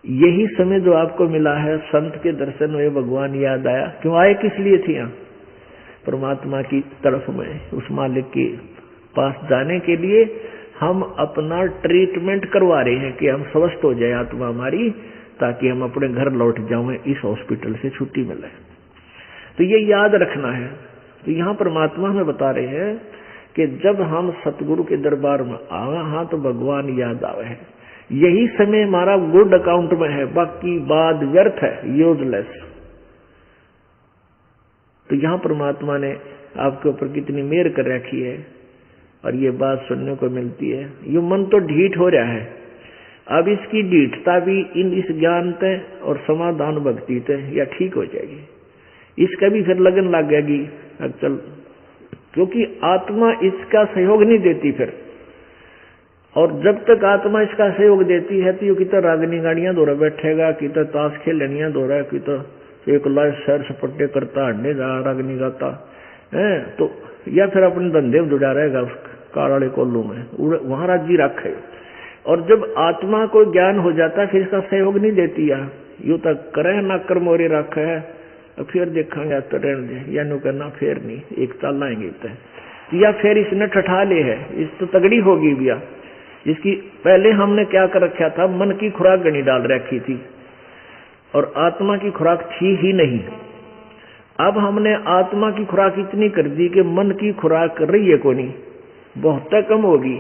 यही समय जो आपको मिला है, संत के दर्शन में भगवान याद आया। क्यों आए, किस लिए थे यहाँ? परमात्मा की तरफ में, उस मालिक के पास जाने के लिए हम अपना ट्रीटमेंट करवा रहे हैं कि हम स्वस्थ हो जाए आत्मा हमारी, ताकि हम अपने घर लौट जाएं, इस हॉस्पिटल से छुट्टी मिले। तो ये याद रखना है। तो यहाँ परमात्मा हमें बता रहे हैं कि जब हम सतगुरु के दरबार में आवे, हाँ, तो भगवान याद आवे है। यही समय हमारा गुड अकाउंट में है, बाकी बाद व्यर्थ है, यूजलेस। तो यहाँ परमात्मा ने आपके ऊपर कितनी मेहर कर रखी है, और ये बात सुनने को मिलती है। ये मन तो ढीठ हो रहा है, अब इसकी ढीठता भी इस ज्ञान ते और समाधान भक्ति ते या ठीक हो जाएगी। इसका भी फिर लगन लग जाएगी चल, क्योंकि आत्मा इसका सहयोग नहीं देती फिर। और जब तक आत्मा इसका सहयोग देती है, तो ये कितना रागनी गाड़ियां दौरा बैठेगा, कितना ताश खेलनियां दौरा, कितना एक लाइफ सैर सपट्टे करता, हड्डे जा रागनी गाता है, तो या फिर अपने धंधे में जुड़ा रहेगा उस कार वाले कोल्लू में, वहां राज्य रखे। और जब आत्मा को ज्ञान हो जाता है, फिर इसका सहयोग नहीं देती है, यूं तक करे ना कर मोरे रखे है, फिर देखेंगे तो रहने दे, या नु करना फिर नहीं, एक ताल लाएंगे या फिर इसने ठठा ले है, इस तो तगड़ी होगी भैया। इसकी पहले हमने क्या कर रखा था, मन की खुराक गणी डाल रखी थी, और आत्मा की खुराक थी ही नहीं। अब हमने आत्मा की खुराक इतनी कर दी कि मन की खुराक कर रही है को नहीं, बहुत कम होगी,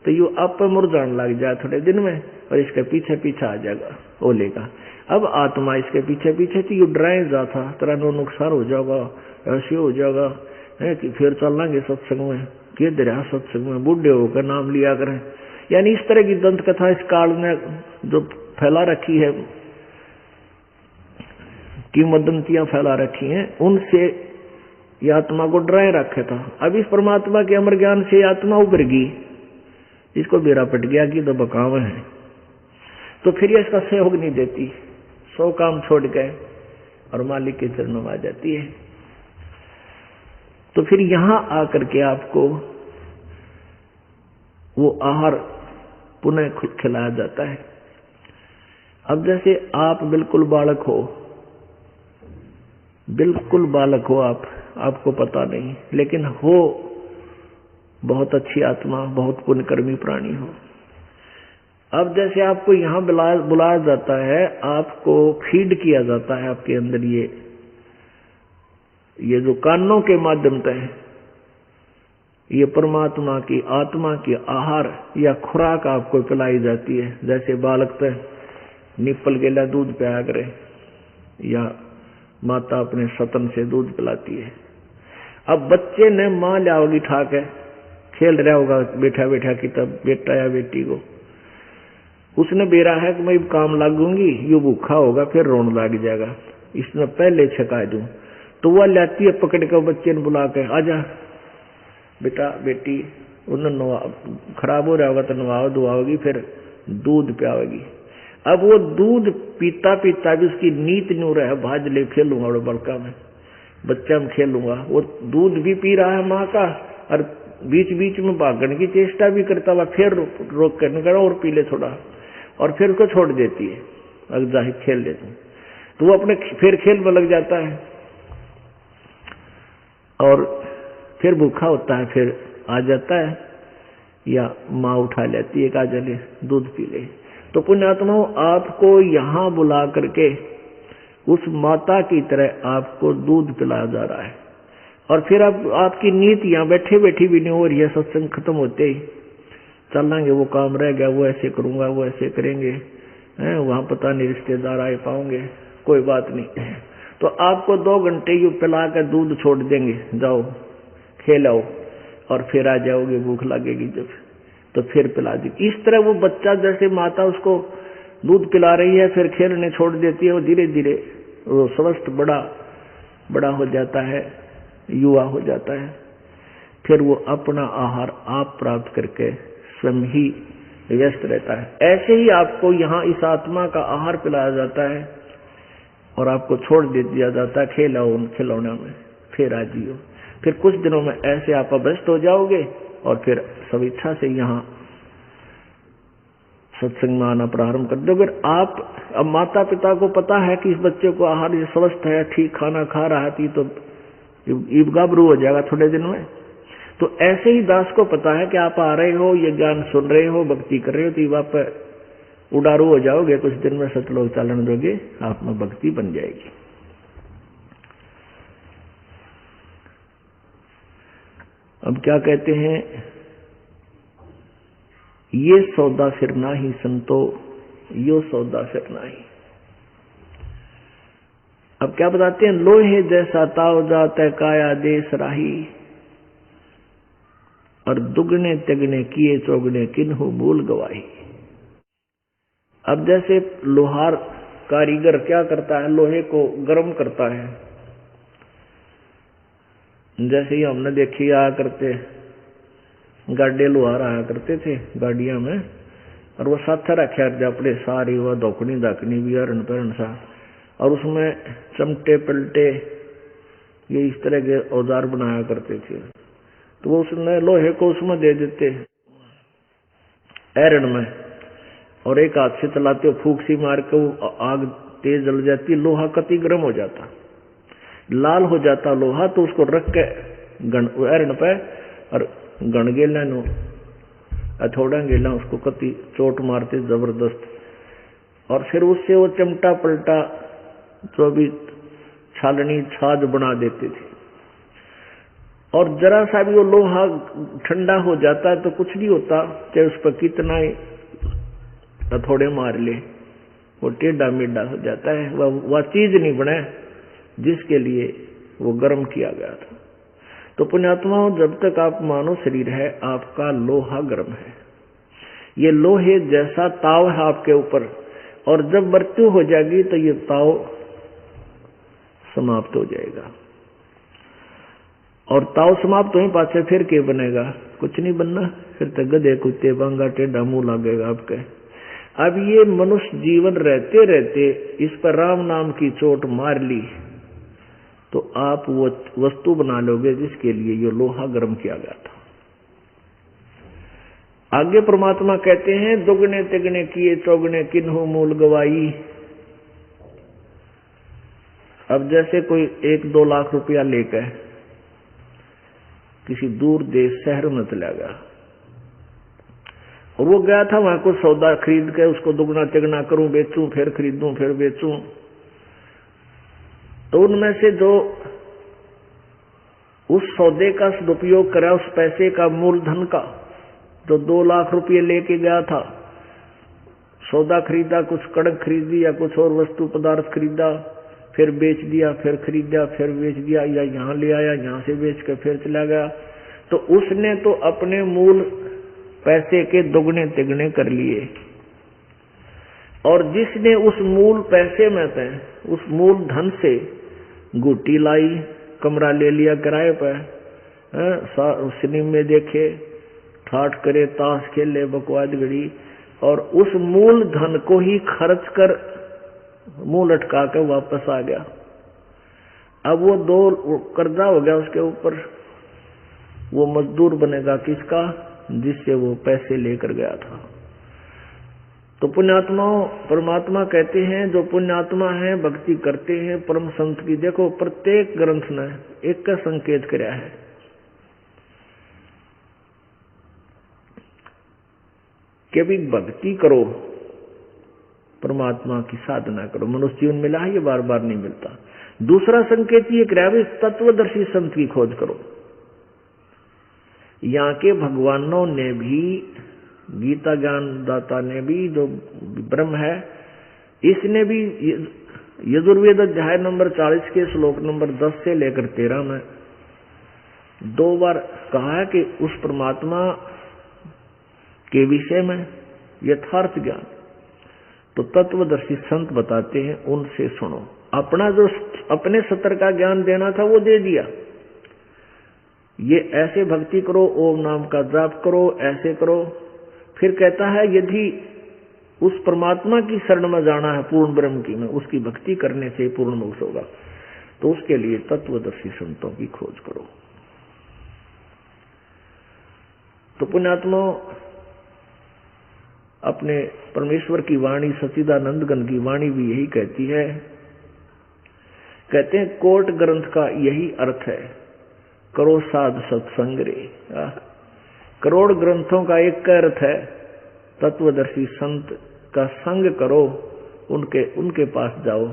तो यू आप मुरझाने लग जाए थोड़े दिन में, और इसके पीछे पीछे आ जाएगा ओले का। अब आत्मा इसके पीछे पीछे थी, यू डराए जाता, तेरा नो नुकसान हो जाएगा, ऐसे हो जाएगा है कि फिर चलेंगे सत्संग में, के दरिया सत्संग में बूढ़े होकर नाम लिया करें। यानी इस तरह की दंत कथा इस काल में जो फैला रखी है, किंवदंतियां फैला रखी हैं, उनसे ये आत्मा को डराए रखे था। अब इस परमात्मा के अमर ज्ञान से आत्मा उभरगी, इसको बेरा पट गया कि तो बकाव है, तो फिर ये इसका सहयोग नहीं देती, 100 काम छोड़ गए और मालिक के चरणों में आ जाती है। तो फिर यहां आकर के आपको वो आहार पुनः खिलाया जाता है। अब जैसे आप बिल्कुल बालक हो, बिल्कुल बालक हो आप, आपको पता नहीं, लेकिन हो बहुत अच्छी आत्मा, बहुत पुण्यकर्मी प्राणी हो। अब जैसे आपको यहां बुलाया जाता है, आपको फीड किया जाता है आपके अंदर ये जो कानों के माध्यम से है, ये परमात्मा की आत्मा की आहार या खुराक आपको पिलाई जाती है। जैसे बालक तो निपल गेला दूध पिया करे, या माता अपने सतन से दूध पिलाती है। अब बच्चे ने मां लाओगी ठाक है, खेल रहा होगा बैठा बैठा की, तब बेटा या बेटी को उसने बेरा है कि मैं काम लागूंगी, ये भूखा होगा फिर रोने लग जाएगा, इसमें पहले छका दूं, तो वह लाती है पकड़ कर बच्चे ने बुला के, आजा बेटा बेटी, उन्हें खराब हो रहा होगा तो नवाओ दुआओगी, फिर दूध पियाओगी। अब वो दूध पीता पीता भी उसकी नीत न्यू रहा, भाज ले खेलूंगा और बड़का में बच्चा में खेलूंगा, वो दूध भी पी रहा है माँ का, और बीच बीच में भागने की चेष्टा भी करता हुआ, फिर रोक करने का और पी ले थोड़ा, और फिर उसको छोड़ देती है, अगर जाहिर खेल लेते हैं तो वो अपने फिर खेल में लग जाता है, और फिर भूखा होता है, फिर आ जाता है, या माँ उठा लेती है, आ चले दूध पी ले। तो पुण्यात्माओं, आपको यहां बुला करके उस माता की तरह आपको दूध पिलाया जा रहा है, और फिर अब आपकी नीति यहां बैठे बैठी भी नहीं हो रही है। सत्संग खत्म होते ही चलेंगे, वो काम रह गया, वो ऐसे करूंगा, वो ऐसे करेंगे, वहां पता नहीं रिश्तेदार आए पाओगे, कोई बात नहीं, तो आपको 2 घंटे यू पिला कर दूध छोड़ देंगे, जाओ खेलाओ, और फिर आ जाओगे, भूख लगेगी जब तो फिर पिला दी। इस तरह वो बच्चा, जैसे माता उसको दूध पिला रही है, फिर खेलने छोड़ देती है, वो धीरे धीरे वो स्वस्थ बड़ा हो जाता है, युवा हो जाता है, फिर वो अपना आहार आप प्राप्त करके स्वयं ही व्यस्त रहता है। ऐसे ही आपको यहाँ इस आत्मा का आहार पिलाया जाता है, और आपको छोड़ दे दिया जाता है खेलाओ खिलौना में, फिर आ जियो। फिर कुछ दिनों में ऐसे आप अभ्यस्त हो जाओगे, और फिर सब इच्छा से यहाँ सत्संग में आना प्रारंभ कर दोगे। आप अब माता पिता को पता है कि इस बच्चे को आहार ये स्वस्थ है, ठीक खाना खा रहा है, तो ईब गाबरू हो जाएगा थोड़े दिन में। तो ऐसे ही दास को पता है कि आप आ रहे हो, ये ज्ञान सुन रहे हो, भक्ति कर रहे हो, तो आप उडारू हो जाओगे, कुछ दिन में सतलोक चालन दोगे, आप में भक्ति बन जाएगी। अब क्या कहते हैं, ये सौदा फिर नाही संतो, यो सौदा फिर नाही। अब क्या बताते हैं, लोहे जैसा ताव जाता काया देश राही, और दुगने तिगने किए चौगने किन्हु भूल गवाही। अब जैसे लोहार कारीगर क्या करता है, लोहे को गर्म करता है, जैसे ही हमने देखी आया करते गाड़े लोहार आया करते थे गाड़ियां में, और वो साथ रखा अपने सारी वह धोकनी दाकनी भी हरण परन सा, और उसमें चमटे पलटे ये इस तरह के औजार बनाया करते थे। तो वो उसने लोहे को उसमें दे देते ऐरण में, और एक हाथ से चलाते हो, फूंक सी मार के वो आग तेज जल जाती, लोहा कति गर्म हो जाता, लाल हो जाता लोहा, तो उसको रख के ऐरण पे और गण गेला नो थोड़ा गेला, उसको कति चोट मारते जबरदस्त, और फिर उससे वो चमटा पलटा जो भी छालनी छाज बना देते थे। और जरा सा भी वो लोहा ठंडा हो जाता है तो कुछ नहीं होता, चाहे उस पर कितना ही थोड़े मार ले, वो टेढ़ा मेढ़ा हो जाता है, वह चीज नहीं बने जिसके लिए वो गर्म किया गया था। तो पुण्यात्माओं, जब तक आप मानव शरीर है, आपका लोहा गर्म है, ये लोहे जैसा ताव है आपके ऊपर, और जब मृत्यु हो जाएगी तो ये ताव समाप्त हो जाएगा, और ताव समाप्त हो पाछे फिर क्या बनेगा, कुछ नहीं बनना, फिर तो गधे कुत्ते बांगा टेढ़ा मुंह लगेगा आपके। अब ये मनुष्य जीवन रहते रहते इस पर राम नाम की चोट मार ली, तो आप वो वस्तु बना लोगे जिसके लिए ये लोहा गर्म किया गया था। आगे परमात्मा कहते हैं दुगने तिगने किए चौगने किन्हों मूल गवाई। अब जैसे कोई 1-2 लाख रुपया लेकर किसी दूर देश शहर में चला गया और वो गया था वहां कुछ सौदा खरीद के उसको दुगना तिगना करूं, बेचूं, फिर खरीदूं, फिर बेचूं। तो उनमें से जो उस सौदे का सदुपयोग करा, उस पैसे का मूलधन का, जो 2 लाख रुपये लेके गया था, सौदा खरीदा, कुछ कड़क खरीदी या कुछ और वस्तु पदार्थ खरीदा, फिर बेच दिया, फिर खरीदा, फिर बेच दिया, या यहाँ ले आया, यहाँ से बेच कर फिर चला गया, तो उसने तो अपने मूल पैसे के दुगने तिगने कर लिए। और जिसने उस मूल पैसे में से, उस मूल धन से गुटी लाई, कमरा ले लिया किराए पर, सिनेमा देखे, ठाठ करे, ताश खेले, बकवाद गड़ी, और उस मूल धन को ही खर्च कर मुंह लटका कर वापस आ गया। अब वो 2 कर्जा हो गया उसके ऊपर। वो मजदूर बनेगा किसका? जिससे वो पैसे लेकर गया था। तो पुण्यात्माओं, परमात्मा कहते हैं जो पुण्यात्मा है, भक्ति करते हैं परम संत की। देखो प्रत्येक ग्रंथ ने एक का संकेत किया है कि भी भक्ति करो, परमात्मा की साधना करो। मनुष्य जीवन मिला है, ये बार बार नहीं मिलता। दूसरा संकेत ये करा भी तत्वदर्शी संत की खोज करो। यहाँ के भगवानों ने भी, गीता ज्ञान दाता ने भी, जो ब्रह्म है, इसने भी यजुर्वेद अध्याय नंबर 40 के श्लोक नंबर 10 से लेकर 13 में 2 बार कहा है कि उस परमात्मा के विषय में यथार्थ ज्ञान तो तत्वदर्शी संत बताते हैं, उनसे सुनो। अपना जो अपने सत्तर का ज्ञान देना था वो दे दिया। ये ऐसे भक्ति करो, ओम नाम का जाप करो, ऐसे करो। फिर कहता है यदि उस परमात्मा की शरण में जाना है, पूर्ण ब्रह्म की में, उसकी भक्ति करने से पूर्ण मोक्ष होगा, तो उसके लिए तत्वदर्शी संतों की खोज करो। तो पुण्यात्मा, अपने परमेश्वर की वाणी, सच्चिदानंद घन की वाणी भी यही कहती है। कहते हैं कोट ग्रंथ का यही अर्थ है, करो साध सत्संग रे। करोड़ ग्रंथों का एक का अर्थ है तत्वदर्शी संत का संग करो, उनके पास जाओ।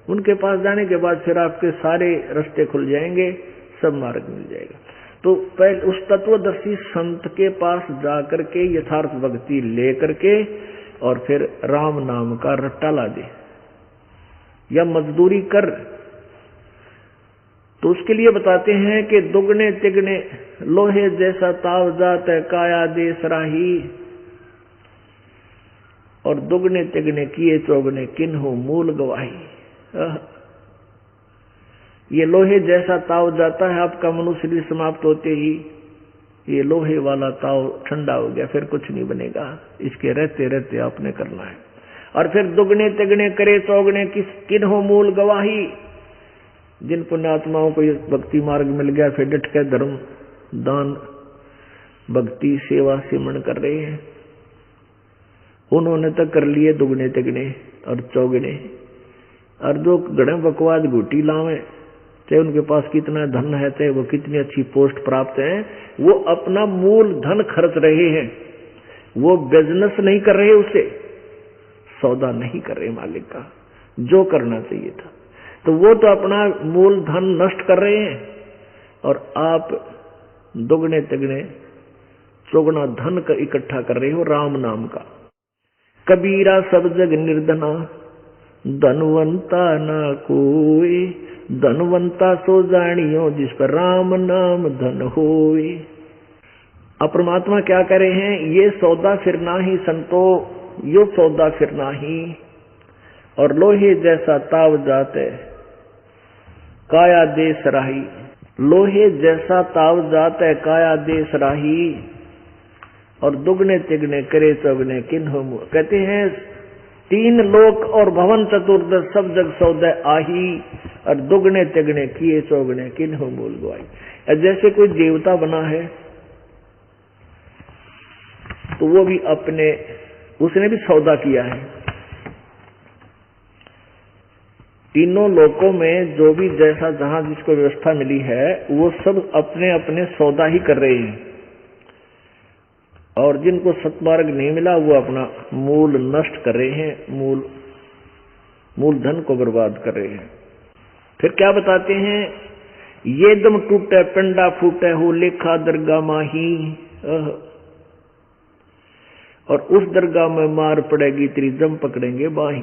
उनके पास जाने के बाद फिर आपके सारे रास्ते खुल जाएंगे, सब मार्ग मिल जाएगा। तो पहले उस तत्वदर्शी संत के पास जाकर के यथार्थ भक्ति लेकर के और फिर राम नाम का रट्टा ला दे या मजदूरी कर। तो उसके लिए बताते हैं कि दुगने तिगने लोहे जैसा ताव जात है काया दे सराही, और दुगने तिगने किए चौगने किन्हों मूल गवाही। ये लोहे जैसा ताव जाता है, आपका मनुष्य शरीर समाप्त होते ही ये लोहे वाला ताव ठंडा हो गया, फिर कुछ नहीं बनेगा। इसके रहते रहते आपने करना है। और फिर दुगने तिगने करे चौगने किन्हों मूल गवाही। जिन पुण्यात्माओं को ये भक्ति मार्ग मिल गया, फिर डट के धर्म दान भक्ति सेवा सिमरण कर रहे हैं, उन्होंने तो कर लिए दुगने तिगने और चौगने। और जो गड़े बकवाद घूटी लावे, चाहे उनके पास कितना धन है, चाहे वो कितनी अच्छी पोस्ट प्राप्त है, वो अपना मूल धन खर्च रहे हैं। वो बिजनेस नहीं कर रहे, उससे सौदा नहीं कर रहे मालिक का जो करना चाहिए था। तो वो तो अपना मूल धन नष्ट कर रहे हैं, और आप दुगने तिगने चौगुना धन का इकट्ठा कर रहे हो राम नाम का। कबीरा सब जग निर्धना, धनवंता ना कोई, धनवंता सो जानियो जिस पर राम नाम धन होए। अब परमात्मा क्या कह रहे हैं, ये सौदा फिरना ही संतो, यो सौदा फिरना ही। और लोहे जैसा ताव जाते काया दे सराही, लोहे जैसा ताव जाते काया दे सराही। और दुगने तिगने करे चौगने किन्हों, कहते हैं तीन लोक और भवन चतुर्दश सब जग सौदय आही, और दुगने तिगने किए चौगने किन्हों मूल गवाई। जैसे कोई देवता बना है तो वो भी अपने, उसने भी सौदा किया है। तीनों लोकों में जो भी जैसा जहां जिसको व्यवस्था मिली है वो सब अपने अपने सौदा ही कर रहे हैं, और जिनको सत्मार्ग नहीं मिला वो अपना मूल नष्ट कर रहे हैं, मूल धन को बर्बाद कर रहे हैं। फिर क्या बताते हैं, ये दम टूटे पिंडा फूटे हो लेखा दरगाह माही, और उस दरगाह में मार पड़ेगी तेरी दम पकड़ेंगे बाही।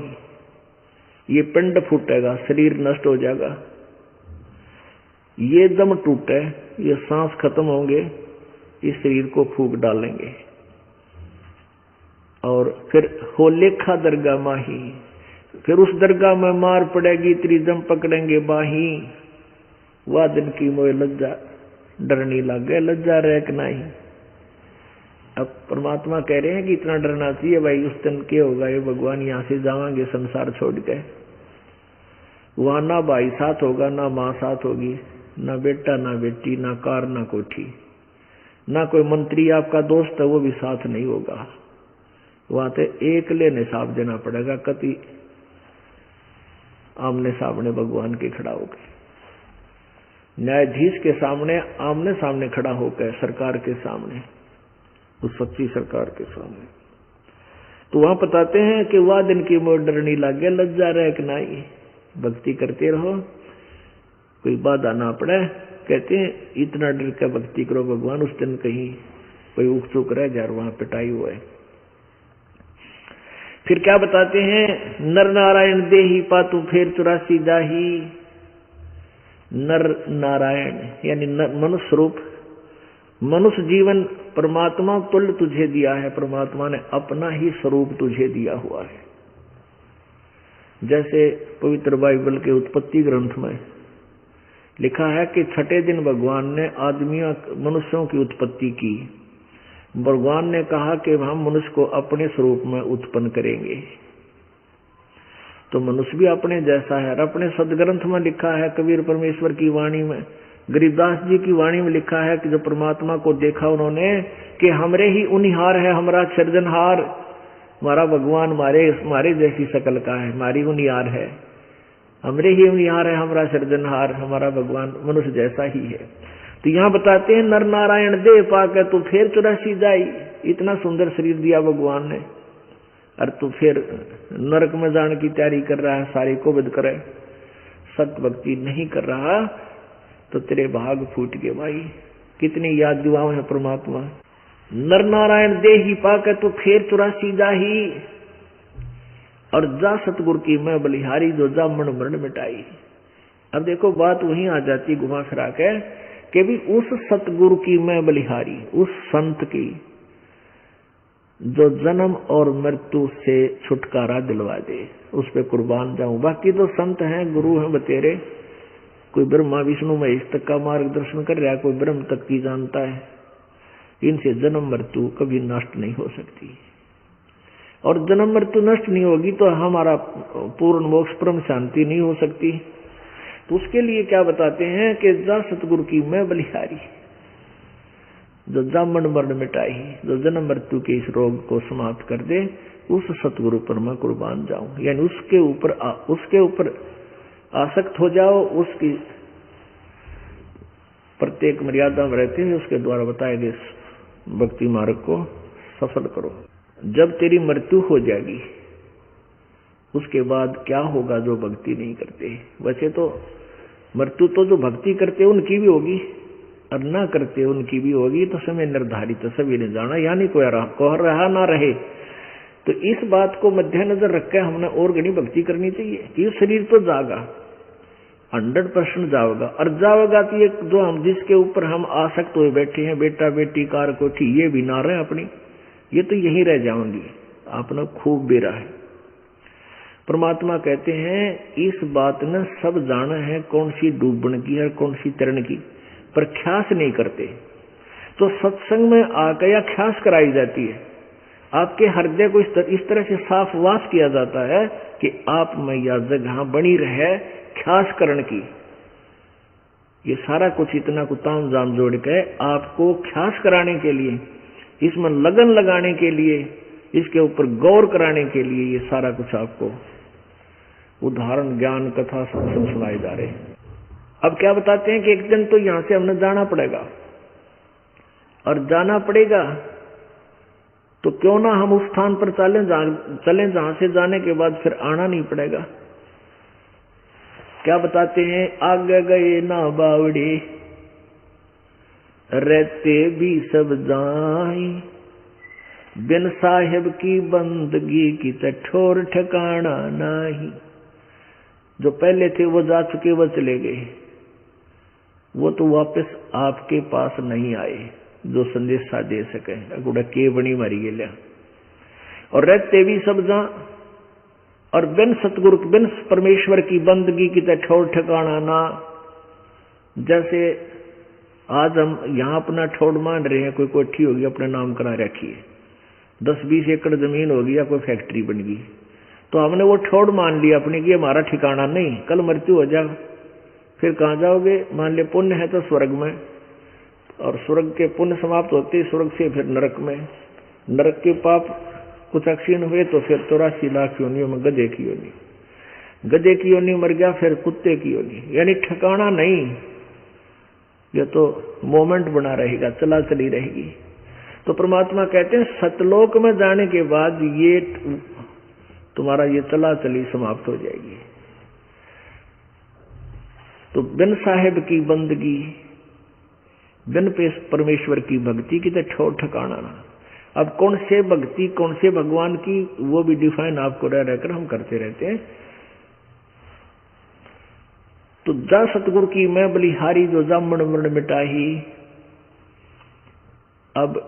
ये पिंड फूटेगा, शरीर नष्ट हो जाएगा, ये दम टूटे, ये सांस खत्म होंगे, इस शरीर को फूंक डालेंगे, और फिर हो लेखा दरगाह माही, फिर उस दरगाह में मार पड़ेगी तेरी दम पकड़ेंगे बाही। वह दिन की मोह लज्जा डरनी लगे, लज्जा रह के नहीं। अब परमात्मा कह रहे हैं कि इतना डरना चाहिए भाई, उस दिन क्या होगा, ये भगवान यहाँ से जावांगे संसार छोड़ के, वहां ना भाई साथ होगा, ना माँ साथ होगी, ना बेटा ना बेटी, ना कार ना कोठी, ना कोई मंत्री आपका दोस्त है वो भी साथ नहीं होगा। वहां तो एक लेने हिसाब देना पड़ेगा, कति आमने सामने भगवान के खड़ा होकर, न्यायाधीश के सामने आमने सामने खड़ा होकर, सरकार के सामने, उस सच्ची सरकार के सामने। तो वहां बताते हैं कि वह दिन की मोह डरनी लागे, लज्जा रह के नाई, भक्ति करते रहो, कोई बाधा ना पड़े। कहते हैं इतना डर के भक्ति करो भगवान, उस दिन कहीं कोई उक चूक रह जाए, वहां पिटाई हुआ है। फिर क्या बताते हैं, नर नारायण देही पातू फेर 84 जाही। नर नारायण यानी मनुष्य रूप, मनुष्य जीवन परमात्मा तुल्य तुझे दिया है, परमात्मा ने अपना ही स्वरूप तुझे दिया हुआ है। जैसे पवित्र बाइबल के उत्पत्ति ग्रंथ में लिखा है कि छठे दिन भगवान ने आदमियों मनुष्यों की उत्पत्ति की। भगवान ने कहा कि हम मनुष्य को अपने स्वरूप में उत्पन्न करेंगे, तो मनुष्य भी अपने जैसा है। और अपने सदग्रंथ में लिखा है, कबीर परमेश्वर की वाणी में, गरीबदास जी की वाणी में लिखा है कि जो परमात्मा को देखा उन्होंने कि हमरे ही उनिहार है हमारा सृजनहार, हमारा भगवान हमारे जैसी शकल का है, हमारी उनिहार है, हमरे ही उनिहार है हमारा सृजनहार, हमारा भगवान मनुष्य जैसा ही है। तो यहाँ बताते हैं नर नारायण दे पाके तू फिर 84 जाई। इतना सुंदर शरीर दिया भगवान ने, और तू फिर नरक में जाने की तैयारी कर रहा है, सारे को विद करे, सत्य भक्ति नहीं कर रहा तो तेरे भाग फूट गए भाई। कितनी याद दुआएं है परमात्मा। नर नारायण दे ही पाके तू फिर 84 जाही, और जा सतगुरु की मैं बलिहारी, जो जा मन मरण मिटाई। अब देखो बात वहीं आ जाती घुमा फिरा के कि भी उस सतगुरु की मैं बलिहारी, उस संत की जो जन्म और मृत्यु से छुटकारा दिलवा दे, उस पे कुर्बान जाऊं। बाकी तो संत हैं, गुरु हैं बतेरे, कोई ब्रह्मा विष्णु महेश तक का मार्गदर्शन कर रहा है, कोई ब्रह्म तक की जानता है। इनसे जन्म मृत्यु कभी नष्ट नहीं हो सकती, और जन्म मृत्यु नष्ट नहीं होगी तो हमारा पूर्ण मोक्ष परम शांति नहीं हो सकती। तो उसके लिए क्या बताते हैं कि जा सतगुरु की मैं बलिहारी, जो जामन मरण मिटाई, जो जन्म मृत्यु के इस रोग को समाप्त कर दे, उस सतगुरु पर मैं कुर्बान जाऊं। यानी उसके ऊपर आसक्त हो जाओ, उसकी प्रत्येक मर्यादा में रहते हुए उसके द्वारा बताए गए भक्ति मार्ग को सफल करो। जब तेरी मृत्यु हो जाएगी उसके बाद क्या होगा जो भक्ति नहीं करते। वैसे तो मृत्यु तो जो भक्ति करते उनकी भी होगी और ना करते उनकी भी होगी, तो समय निर्धारित है, सभी ने जाना, यानी कोई रहा ना रहे। तो इस बात को मद्देनजर रखकर हमने और घनी भक्ति करनी चाहिए कि शरीर तो जागा, 100% जाओगा, और जाओगा तो ये जो हम जिसके ऊपर हम आसक्त हुए बैठे हैं, बेटा बेटी कार कोठी, ये भी ना रहे अपनी, ये तो यहीं रह जाऊंगी। आपने खूब बेरा है। परमात्मा कहते हैं इस बात ने सब जाना है कौन सी डूबन की है कौन सी तरण की, पर ख्यास नहीं करते। तो सत्संग में आकर या ख्यास कराई जाती है, आपके हृदय को इस तरह से साफ वास किया जाता है कि आप में यह जगह बनी रहे ख्यास करण की। ये सारा कुछ इतना को ताम जाम जोड़ के आपको ख्यास कराने के लिए, इसमें लगन लगाने के लिए, इसके ऊपर गौर कराने के लिए ये सारा कुछ आपको उदाहरण ज्ञान कथा सब सुनाए जा रहे हैं। अब क्या बताते हैं कि एक दिन तो यहां से हमने जाना पड़ेगा, और जाना पड़ेगा तो क्यों ना हम उस स्थान पर चलें जहां से जाने के बाद फिर आना नहीं पड़ेगा। क्या बताते हैं, आगे गए ना बावड़े रहते भी सब जाई, बिन साहिब की बंदगी की ठोर ठिकाना नहीं। जो पहले थे वो जा चुके, वो चले गए, वो तो वापस आपके पास नहीं आए जो संदेशा दे सके। गुड़ा के बनी मारी गेल्या, और रहते भी सब जा, और बिन सतगुरु बिन परमेश्वर की बंदगी की ठोर ठिकाना ना। जैसे आज हम यहां अपना ठोड़ मान रहे हैं, कोई कोठी होगी अपने नाम करा रखी है, 10-20 एकड़ जमीन होगी या कोई फैक्ट्री बन गई, तो हमने वो ठोड़ मान लिया अपने की हमारा ठिकाना नहीं, कल मृत्यु हो जाएगा, फिर कहां जाओगे? मान लिया पुण्य है तो स्वर्ग में, और स्वर्ग के पुण्य समाप्त होते स्वर्ग से फिर नरक में, नरक के पाप कुछ अक्षीण हुए तो फिर 84 लाख योनियों में गधे की योनि, गधे की योनि मर गया फिर कुत्ते की योनि, यानी ठिकाना नहीं। ये तो मोमेंट बना रहेगा, चला चली रहेगी। तो परमात्मा कहते हैं सतलोक में जाने के बाद ये तुम्हारा ये चला चली समाप्त हो जाएगी। तो बिन साहिब की बंदगी, बिन परमेश्वर की भक्ति की तो ठोर ठिकाना ना। अब कौन से भक्ति, कौन से भगवान की, वो भी डिफाइन आपको रह रहकर हम करते रहते हैं। तो जा सतगुरु की मैं बलिहारी जो जामन मरण मिटाही। अब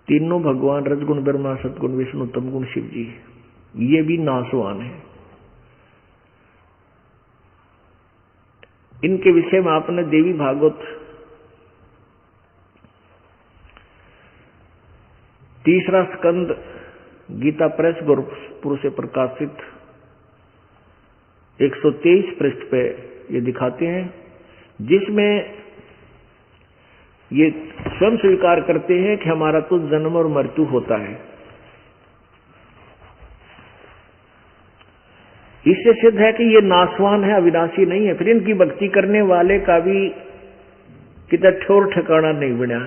तीनों भगवान रजगुण ब्रह्मा सतगुण विष्णु तमगुण शिव जी, ये भी नासवान है। इनके विषय में आपने देवी भागवत 3रा स्कंद गीता प्रेस गोरखपुर से प्रकाशित 123 पृष्ठ पे ये दिखाते हैं, जिसमें ये स्वयं स्वीकार करते हैं कि हमारा तो जन्म और मृत्यु होता है। इससे सिद्ध है कि ये नासवान है, अविनाशी नहीं है। फिर इनकी भक्ति करने वाले का भी कितना ठोर ठिकाना नहीं बना।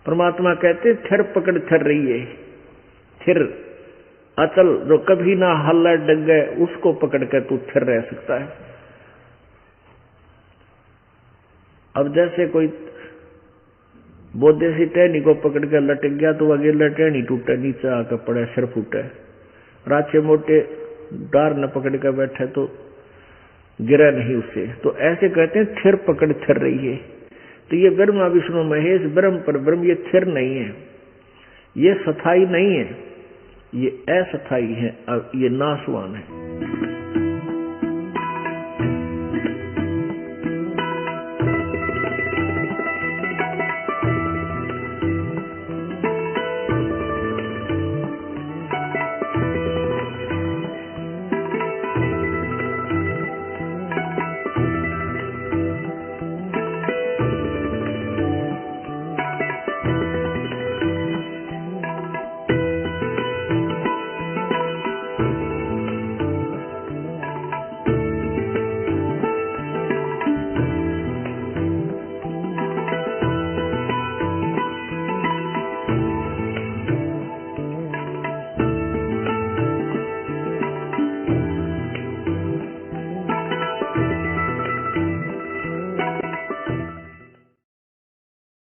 परमात्मा कहते थिर पकड़ थिर रही है, थिर अचल जो कभी ना हल्ला डग गए उसको पकड़ कर तू थिर रह सकता है। अब जैसे कोई बोधे सी टहनी को पकड़ कर लटक गया तो अगेला टहनी टूटे, नीचे आकर पड़े, सिर फूटे। राचे मोटे डार न पकड़ कर बैठे तो गिरा नहीं उससे। तो ऐसे कहते हैं थिर पकड़ थिर रही है। तो ये ब्रह्मा विष्णु महेश ब्रह्म पर ब्रह्म, ये थिर नहीं है, ये स्थायी नहीं है, ये अस्थायी है, ये नासवान है।